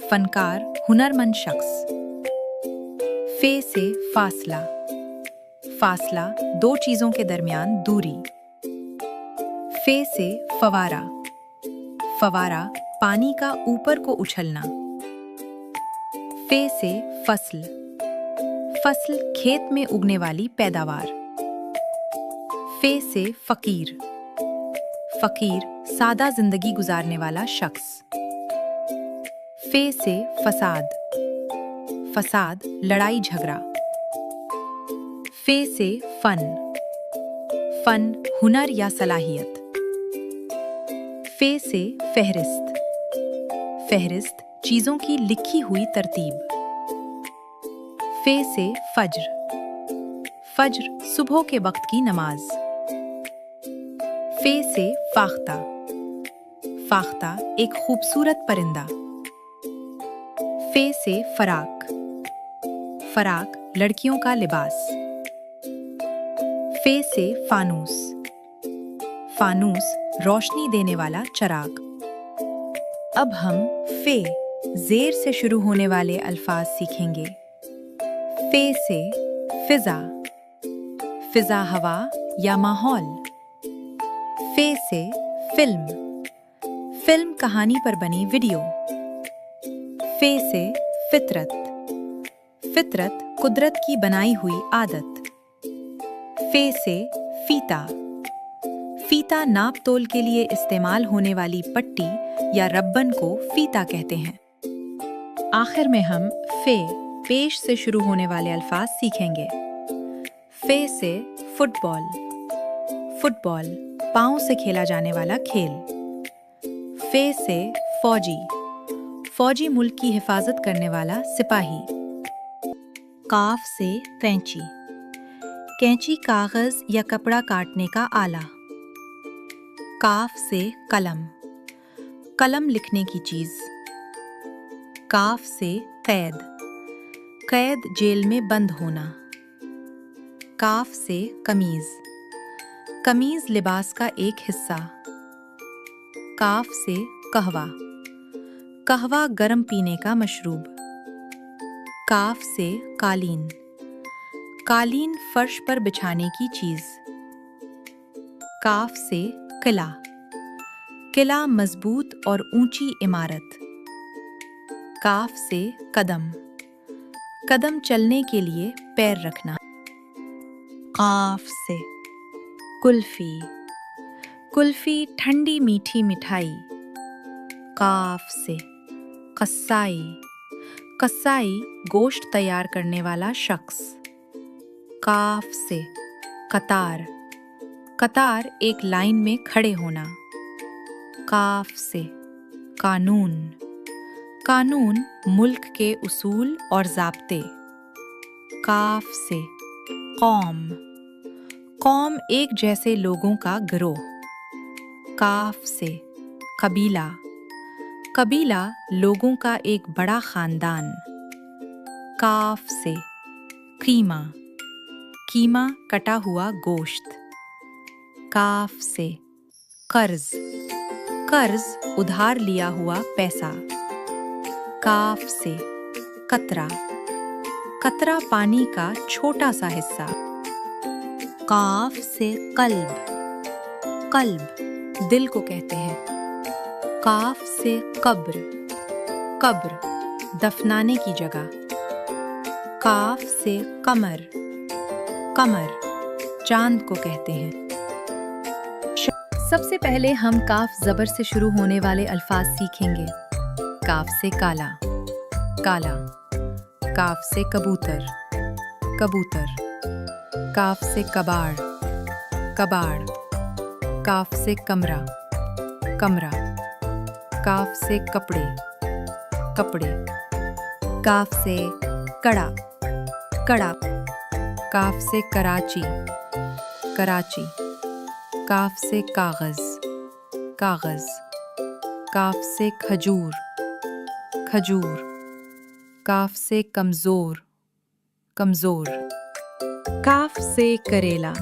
फनकार हुनरमंद शख्स। फे से फासला, फासला दो चीज़ों के दरमियान दूरी। फे से फवारा, फवारा पानी का ऊपर को उछलना। फे से फसल, फसल खेत में उगने वाली पैदावार। फे से फकीर, फकीर सादा जिंदगी गुजारने वाला शख्स। फे से फसाद, फसाद लड़ाई झगड़ा। फे से फन, फन हुनर या सलाहियत। फे से फहरिस्त, फहरिस्त चीजों की लिखी हुई तरतीब। फे से फज्र, फज्र सुबह के वक्त की नमाज। फे से फाख्ता, फाख्ता एक खूबसूरत परिंदा। फे से फराक, फराक लड़कियों का लिबास। फे से फानूस, फानूस रोशनी देने वाला चिराग। अब हम फे जेर से शुरू होने वाले अल्फाज सीखेंगे। फे से फिजा, फिजा हवा या माहौल। फे से फिल्म, फिल्म कहानी पर बनी वीडियो। फे से फितरत, फितरत कुदरत की बनाई हुई आदत। फे से फीता, फीता नाप तोल के लिए इस्तेमाल होने वाली पट्टी या रब्बन को फीता कहते हैं। आखिर में हम फे पेश से शुरू होने वाले अल्फाज सीखेंगे। फे से फुटबॉल, फुटबॉल पांव से खेला जाने वाला खेल। फे से फौजी, फौजी मुल्क की हिफाजत करने वाला सिपाही। काफ से कैंची, कैंची कागज या कपड़ा काटने का आला। काफ से कलम, कलम लिखने की चीज। काफ से कैद, कैद जेल में बंद होना। काफ से कमीज, कमीज लिबास का एक हिस्सा। काफ से कहवा, कहवा गर्म पीने का मशरूब। काफ से कालीन, कालीन फर्श पर बिछाने की चीज। काफ से किला, किला मजबूत और ऊंची इमारत। काफ से कदम, कदम चलने के लिए पैर रखना। काफ से कुल्फी, कुल्फी ठंडी मीठी मिठाई। काफ से कसाई, कसाई गोश्त तैयार करने वाला शख्स। काफ से कतार, कतार एक लाइन में खड़े होना। काफ से कानून, कानून मुल्क के उसूल और ज़ाब्ते। काफ से कौम, कौम एक जैसे लोगों का गिरोह। काफ से कबीला, कबीला लोगों का एक बड़ा खानदान। काफ से कीमा, कीमा कटा हुआ गोश्त। काफ से कर्ज, कर्ज उधार लिया हुआ पैसा। काफ से कतरा, कतरा पानी का छोटा सा हिस्सा। काफ से कल्ब, कल्ब दिल को कहते हैं। काफ से कब्र, कब्र दफनाने की जगह। काफ से कमर, कमर चांद को कहते हैं। सबसे पहले हम काफ जबर से शुरू होने वाले अल्फाज सीखेंगे। काफ से काला, काला। काफ से कबूतर, कबूतर। काफ से कबाड़, कबाड़। काफ से कमरा, कमरा। काफ से कपड़े, कपड़े। काफ से कड़ा, कड़ा। काफ से कराची, कराची। काफ से कागज, कागज। काफ से खजूर, खजूर। काफ से कमजोर, कमजोर। काफ से करेला,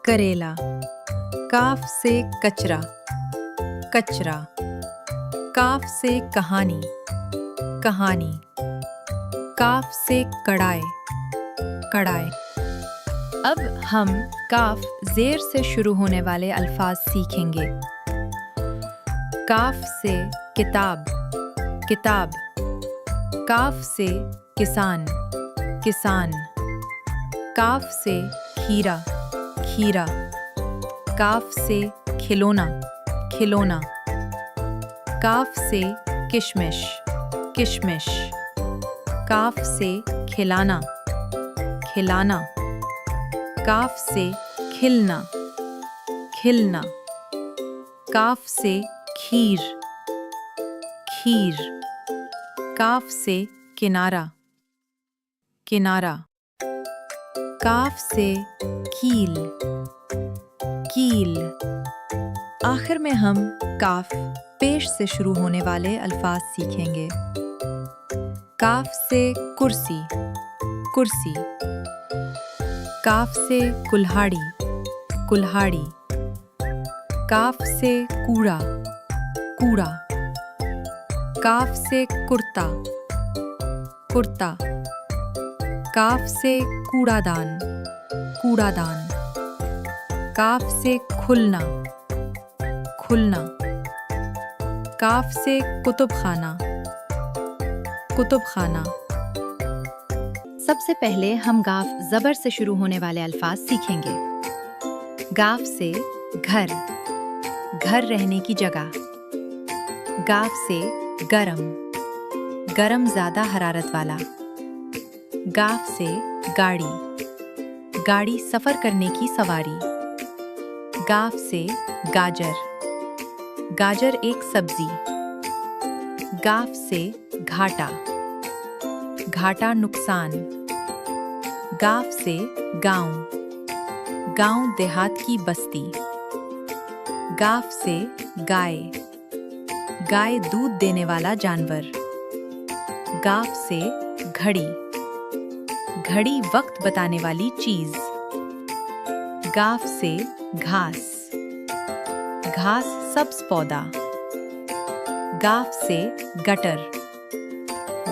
करेला। काफ से कचरा, कचरा। काफ से कहानी, कहानी। काफ से कड़ाई, कड़ाई। अब हम काफ जेर से शुरू होने वाले अल्फाज सीखेंगे। काफ से किताब, किताब। काफ से किसान, किसान। काफ से खीरा, खीरा। काफ से खिलौना, खिलौना। काफ से किशमिश, किशमिश। काफ से खिलाना, खिलाना। काफ से खिलना, खिलना। काफ से खीर, खीर। काफ से किनारा, किनारा। काफ से कील, कील। आखिर में हम काफ पेश से शुरू होने वाले अल्फाज सीखेंगे। काफ से कुर्सी, कुर्सी। काफ से कुल्हाड़ी, कुल्हाड़ी। काफ से कूड़ा, कूड़ा। काफ से कुर्ता, कुर्ता। काफ से कूड़ादान, कूड़ादान। काफ से खुलना, खुलना। काफ से कुतुबखाना, कुतुबखाना। सबसे पहले हम गाफ जबर से शुरू होने वाले अल्फाज सीखेंगे। गाफ से घर, घर रहने की जगह। गाफ से गरम, गरम ज्यादा हरारत वाला। गाफ से गाड़ी, गाड़ी सफर करने की सवारी। गाफ से गाजर, गाजर एक सब्जी। गाफ से घाटा, घाटा नुकसान। गाफ से गांव, गांव देहात की बस्ती। गाफ से गाय, गाय दूध देने वाला जानवर। गाफ से घड़ी, घड़ी वक्त बताने वाली चीज। गाफ से घास, घास सब्ज पौधा। गाफ से गटर,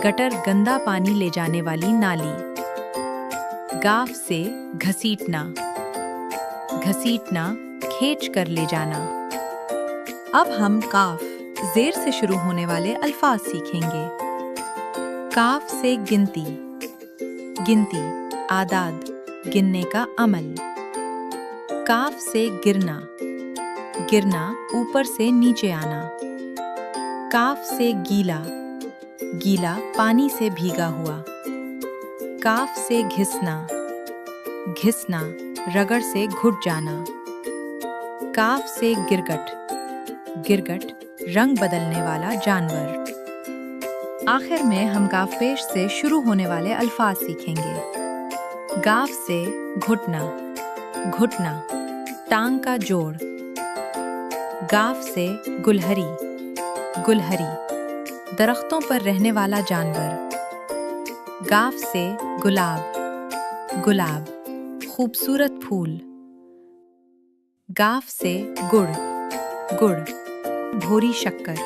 गटर गंदा पानी ले जाने वाली नाली। गाफ से घसीटना, घसीटना खींच कर ले जाना। अब हम काफ जेर से शुरू होने वाले अल्फाज सीखेंगे। काफ से गिनती, गिनती आदाद गिनने का अमल। काफ से गिरना, गिरना ऊपर से नीचे आना। काफ से गीला, गीला पानी से भीगा हुआ। काफ से घिसना, घिसना रगड़ से घुट जाना। काफ से गिरगट, गिरगट रंग बदलने वाला जानवर। आखिर में हम गाफ पेश से शुरू होने वाले अल्फाज सीखेंगे। गाफ से घुटना, घुटना टांग का जोड़। गाफ से गुलहरी, गुलहरी दरख्तों पर रहने वाला जानवर। गाफ से गुलाब, गुलाब खूबसूरत फूल। गाफ से गुड़, गुड़ भोरी शक्कर।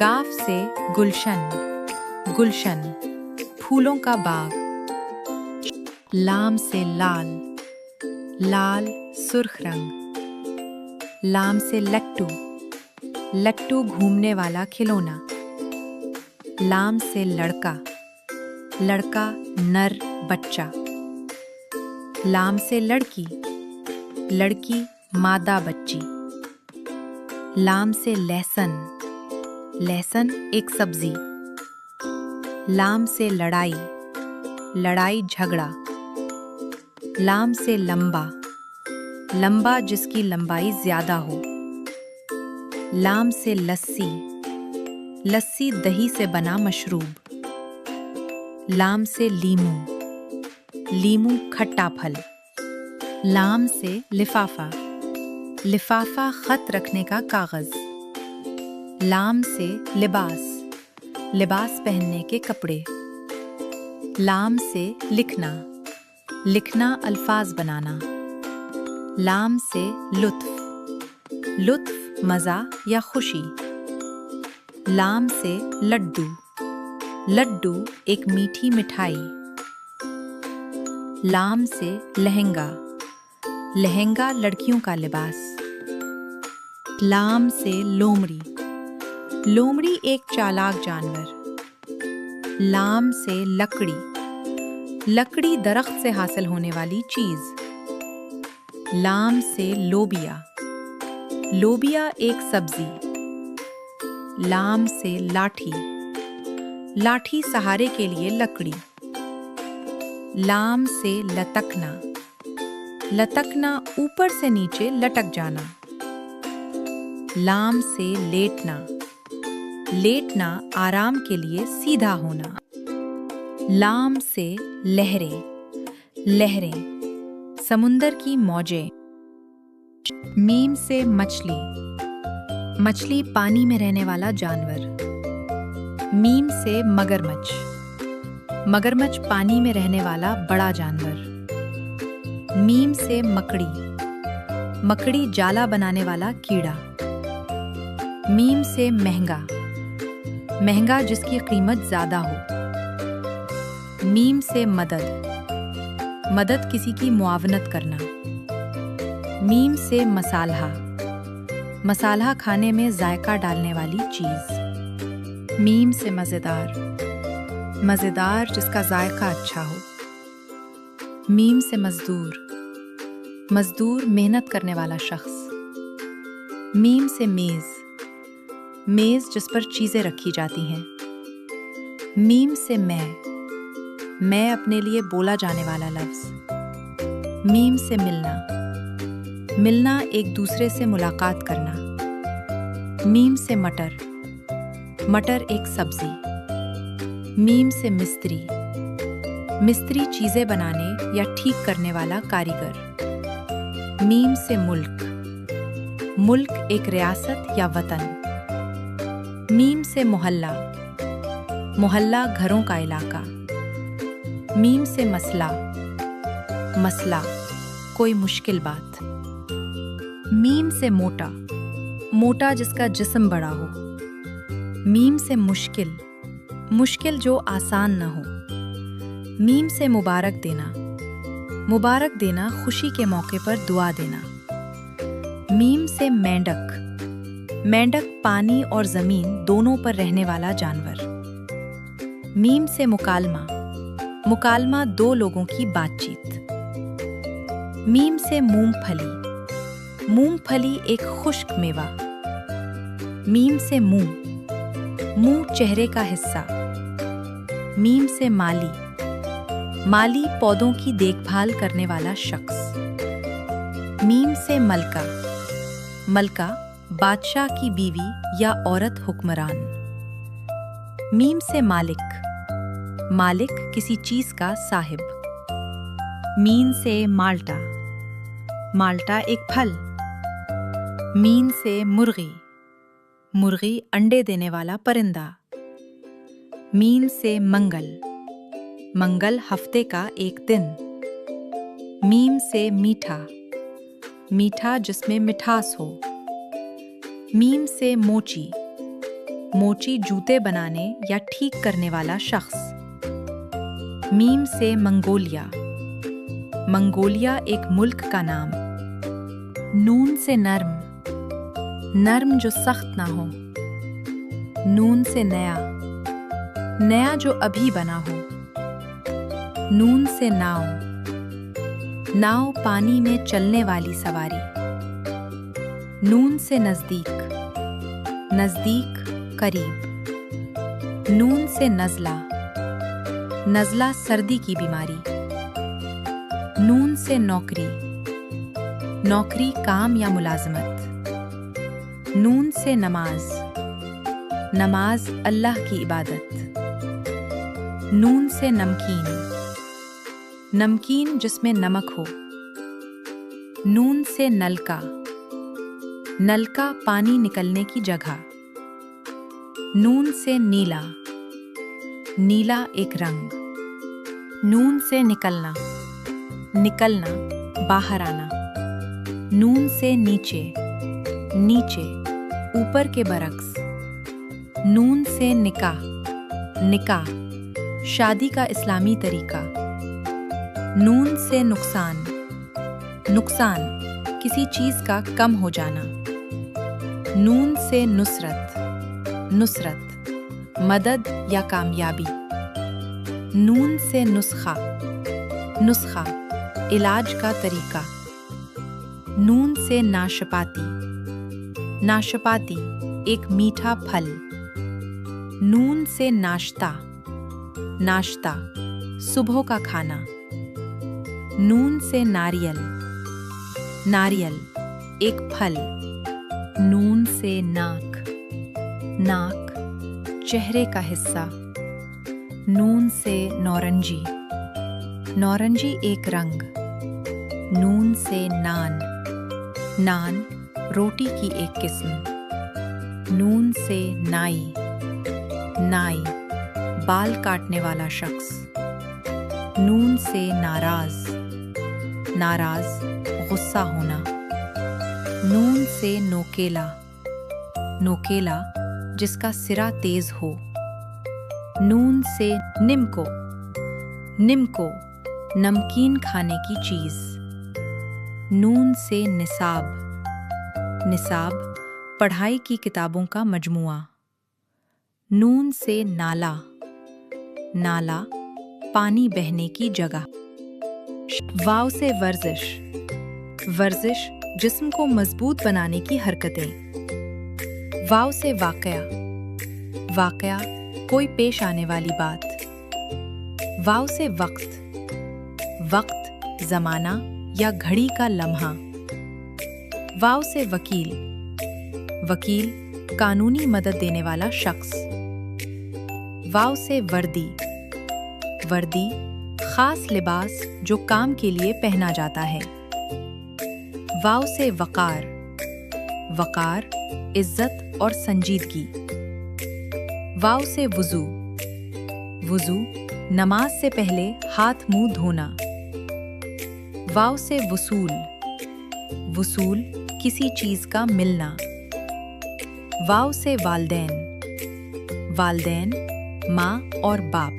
गाफ से गुलशन, गुलशन फूलों का बाग। लाम से लाल, लाल सुर्ख रंग। लाम से लट्टू, लट्टू घूमने वाला खिलौना। लाम से लड़का, लड़का नर बच्चा। लाम से लड़की, लड़की मादा बच्ची। लाम से लहसुन, लहसुन एक सब्जी। लाम से लड़ाई, लड़ाई झगड़ा। लाम से लंबा, लंबा जिसकी लंबाई ज्यादा हो। लाम से लस्सी, लस्सी दही से बना मशरूब। लाम से लीमू, लीमू खट्टा फल। लाम से लिफाफा, लिफाफा खत रखने का कागज। लाम से लिबास, लिबास पहनने के कपड़े। लाम से लिखना, लिखना अल्फाज बनाना। लाम से लुत्फ, लुत्फ मज़ा या खुशी। लाम से लड्डू, लड्डू एक मीठी मिठाई। लाम से लहंगा, लहंगा लड़कियों का लिबास। लाम से लोमड़ी, लोमड़ी एक चालाक जानवर। लाम से लकड़ी, लकड़ी दरख्त से हासिल होने वाली चीज। लाम से लोबिया, लोबिया एक सब्जी। लाम से लाठी, लाठी सहारे के लिए लकड़ी। लाम से लटकना, लटकना ऊपर से नीचे लटक जाना। लाम से लेटना, लेटना आराम के लिए सीधा होना। लाम से लहरें, लहरें समुंदर की मौजें। मीम से मछली, मछली पानी में रहने वाला जानवर। मीम से मगरमच्छ, मगरमच्छ पानी में रहने वाला बड़ा जानवर। मीम से मकड़ी, मकड़ी जाला बनाने वाला कीड़ा। मीम से महंगा, महंगा जिसकी कीमत ज्यादा हो। मीम से मदद, मदद किसी की मुआवनत करना। मीम से मसालहा, मसालहा खाने में जायका डालने वाली चीज। मीम से मज़ेदार, मज़ेदार जिसका जायका अच्छा हो। मीम से मजदूर, मजदूर मेहनत करने वाला शख्स। मीम से मेज़, मेज़ जिस पर चीज़ें रखी जाती हैं। मीम से मैं अपने लिए बोला जाने वाला लफ्ज़। मीम से मिलना, मिलना एक दूसरे से मुलाकात करना। मीम से मटर, मटर एक सब्जी। मीम से मिस्त्री, मिस्त्री चीज़ें बनाने या ठीक करने वाला कारीगर। मीम से मुल्क, मुल्क एक रियासत या वतन। मीम से मोहल्ला, मोहल्ला घरों का इलाका। मीम से मसला, मसला कोई मुश्किल बात। मीम से मोटा, मोटा जिसका जिस्म बड़ा हो। मीम से मुश्किल, मुश्किल जो आसान न हो। मीम से मुबारक देना, मुबारक देना खुशी के मौके पर दुआ देना। मीम से मेंढक, मेंढक पानी और जमीन दोनों पर रहने वाला जानवर। मीम से मुकालमा, मुकालमा दो लोगों की बातचीत। मीम से मूंगफली, मूंगफली एक खुश्क मेवा। मीम से मुंह, मुंह चेहरे का हिस्सा। मीम से माली, माली पौधों की देखभाल करने वाला शख्स। मीम से मलका, मलका बादशाह की बीवी या औरत हुक्मरान। मीम से मालिक, मालिक किसी चीज का साहिब। मीम से माल्टा, माल्टा एक फल। मीम से मुर्गी, मुर्गी अंडे देने वाला परिंदा। मीम से मंगल, मंगल हफ्ते का एक दिन। मीम से मीठा, मीठा जिसमें मिठास हो। मीम से मोची, मोची जूते बनाने या ठीक करने वाला शख्स। मीम से मंगोलिया, मंगोलिया एक मुल्क का नाम। नून से नर्म, नर्म जो सख्त ना हो। नून से नया, नया जो अभी बना हो। नून से नाव, नाव पानी में चलने वाली सवारी। नून से नजदीक, नजदीक करीब। नून से नज़ला, नज़ला सर्दी की बीमारी। नून से नौकरी, नौकरी काम या मुलाजमत। नून से नमाज, नमाज अल्लाह की इबादत। नून से नमकीन, नमकीन जिसमें नमक हो। नून से नलका, नलका पानी निकलने की जगह। नून से नीला, नीला एक रंग। नून से निकलना, निकलना बाहर आना। नून से नीचे, नीचे ऊपर के बरक्स। नून से निकाह, निकाह शादी का इस्लामी तरीका। नून से नुकसान, नुकसान किसी चीज का कम हो जाना। नून से नुसरत, नुसरत मदद या कामयाबी। नून से नुस्खा, नुस्खा इलाज का तरीका। नून से नाशपाती, नाशपाती एक मीठा फल। नून से नाश्ता, नाश्ता सुबह का खाना। नून से नारियल, नारियल एक फल। नून से नाक, नाक चेहरे का हिस्सा। नून से नौरंजी, नौरंजी एक रंग। नून से नान, नान रोटी की एक किस्म। नून से नाई, नाई बाल काटने वाला शख्स। नून से नाराज, नाराज गुस्सा होना। नून से नोकेला, नोकेला जिसका सिरा तेज हो। नून से निम्को, निम्को नमकीन खाने की चीज। नून से निसाब, निसाब पढ़ाई की किताबों का मजमुआ। नून से नाला, नाला पानी बहने की जगह। वाव से वर्जिश, वर्जिश जिस्म को मजबूत बनाने की हरकतें। वाव से वाकया, वाकया कोई पेश आने वाली बात। वाव से वक्त, वक्त ज़माना या घड़ी का लम्हा। वाव से वकील, वकील कानूनी मदद देने वाला शख्स। वाव से वर्दी, वर्दी खास लिबास जो काम के लिए पहना जाता है। वाव से वकार, वकार इज्जत और संजीदगी। वाव से वुजू, वुजू नमाज से पहले हाथ मुंह धोना। वाव से वसूल, वसूल किसी चीज का मिलना। वाव से वालदैन, वालदैन माँ और बाप।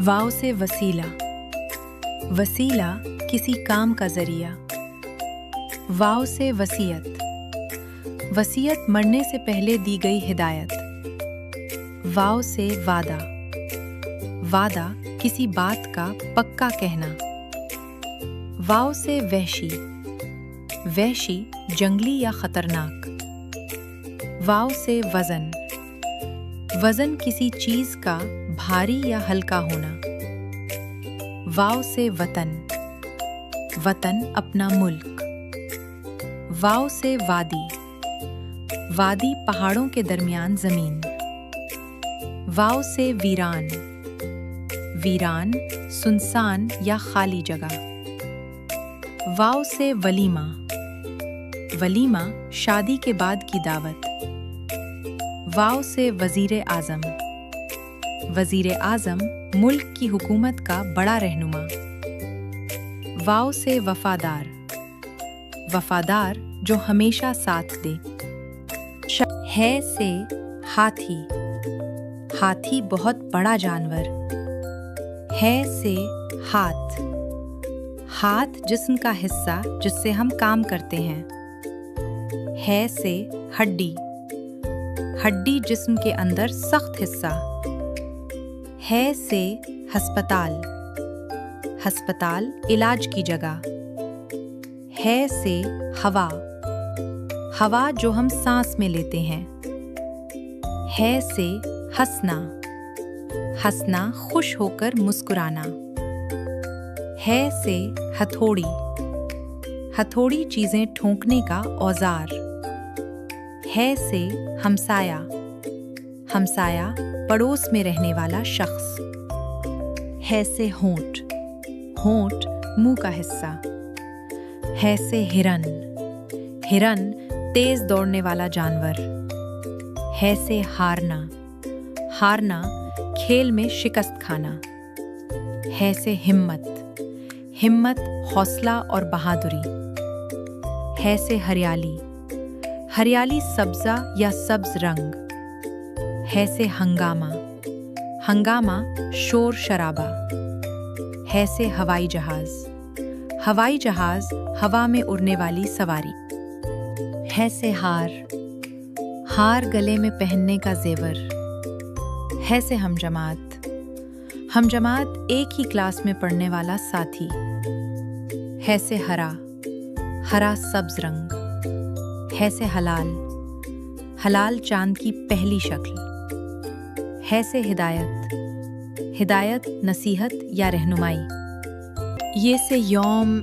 वाव से वसीला, वसीला किसी काम का जरिया। वाव से वसीयत, वसीयत मरने से पहले दी गई हिदायत। वाव से वादा, वादा किसी बात का पक्का कहना। वाव से वहशी, वहशी जंगली या खतरनाक। वाव से वजन, वजन किसी चीज का भारी या हल्का होना। वाव से वतन, वतन अपना मुल्क। वाव से वादी, वादी पहाड़ों के दरमियान जमीन। वाव से वीरान, वीरान सुनसान या खाली जगह। वाव से वलीमा, वलीमा शादी के बाद की दावत। वाव से वजीर आजम, वजीर आजम मुल्क की हुकूमत का बड़ा रहनुमा। वाव से वफादार, वफादार जो हमेशा साथ दे। है से हाथी, हाथी बहुत बड़ा जानवर। है से हाथ, हाथ जिस्म का हिस्सा जिससे हम काम करते हैं। है से हड्डी, हड्डी जिस्म के अंदर सख्त हिस्सा। है से हस्पताल, हस्पताल इलाज की जगह। है से हवा, हवा जो हम सांस में लेते हैं। है से हंसना, हंसना खुश होकर मुस्कुराना। है से हथौड़ी, हथौड़ी चीजें ठोंकने का औजार। है से हमसाया, हमसाया पड़ोस में रहने वाला शख्स। है से होंठ, होंठ मुंह का हिस्सा। है से हिरन, हिरन तेज दौड़ने वाला जानवर। है से हारना, हारना खेल में शिकस्त खाना। है से हिम्मत, हिम्मत हौसला और बहादुरी। है से हरियाली, हरियाली सब्जा या सब्ज रंग। है से हंगामा, हंगामा शोर शराबा। है से हवाई जहाज, हवाई जहाज हवा में उड़ने वाली सवारी। है से हार, हार गले में पहनने का जेवर। है से हमजमात, हम जमात एक ही क्लास में पढ़ने वाला साथी, है से हरा, हरा सब्ज रंग, है से हलाल, हलाल चांद की पहली शक्ल, है से हिदायत, हिदायत नसीहत या रहनुमाई, ये से यौम,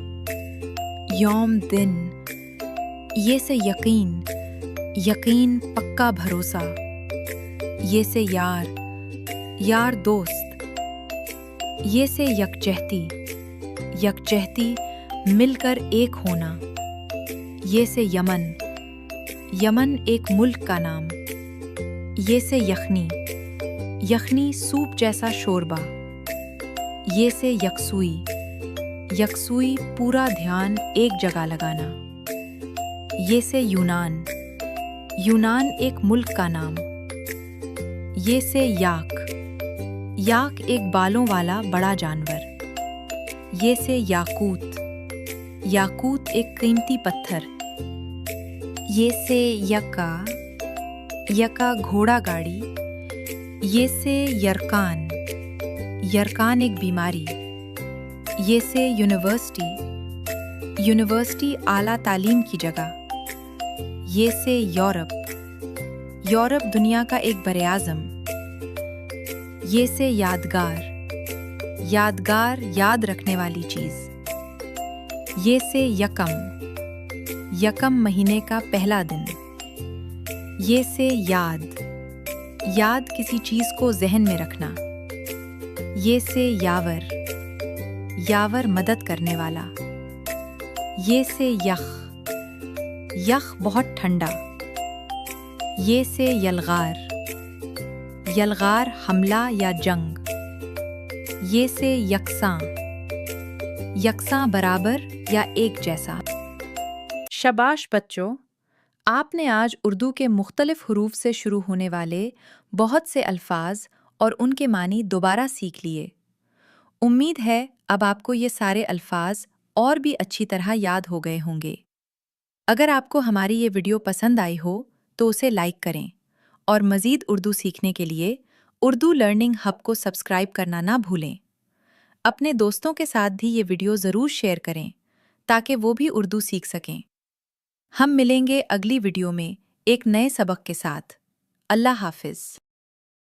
यौम दिन, ये से यकीन, यकीन पक्का भरोसा, ये से यार, यार दोस्त, ये से यकजहती, यकजहती मिलकर एक होना, ये से यमन, यमन एक मुल्क का नाम, ये से यखनी, यखनी सूप जैसा शोरबा, ये से यकसुई, यकसुई पूरा ध्यान एक जगह लगाना, ये से यूनान, यूनान एक मुल्क का नाम, ये से याक, याक एक बालों वाला बड़ा जानवर, ये से याकूत, याकूत एक कीमती पत्थर, ये से यका, यका घोड़ा गाड़ी, ये से यरकान, यरकान एक बीमारी, ये से यूनिवर्सिटी, यूनिवर्सिटी आला तालीम की जगह, ये से यूरोप, यूरोप दुनिया का एक बरेआज़म, ये से यादगार, यादगार याद रखने वाली चीज़, ये से यकम, यकम महीने का पहला दिन, ये से याद, याद किसी चीज़ को जहन में रखना, ये से यावर, यावर मदद करने वाला, ये से यख, यख बहुत ठंडा, ये से यलगार, यलगार हमला या जंग, ये से यकसां, यकसां बराबर या एक जैसा। शाबाश बच्चों, आपने आज उर्दू के मुख्तलिफ हुरूफ से शुरू होने वाले बहुत से अल्फाज और उनके मानी दोबारा सीख लिए। उम्मीद है अब आपको ये सारे अल्फाज और भी अच्छी तरह याद हो गए होंगे। अगर आपको हमारी ये वीडियो पसंद आई हो तो उसे लाइक करें और मज़ीद उर्दू सीखने के लिए उर्दू लर्निंग हब को सब्सक्राइब करना ना भूलें। अपने दोस्तों के साथ भी ये वीडियो ज़रूर शेयर करें ताकि वो भी उर्दू सीख सकें। हम मिलेंगे अगली वीडियो में एक नए सबक के साथ। अल्लाह हाफ़िज़।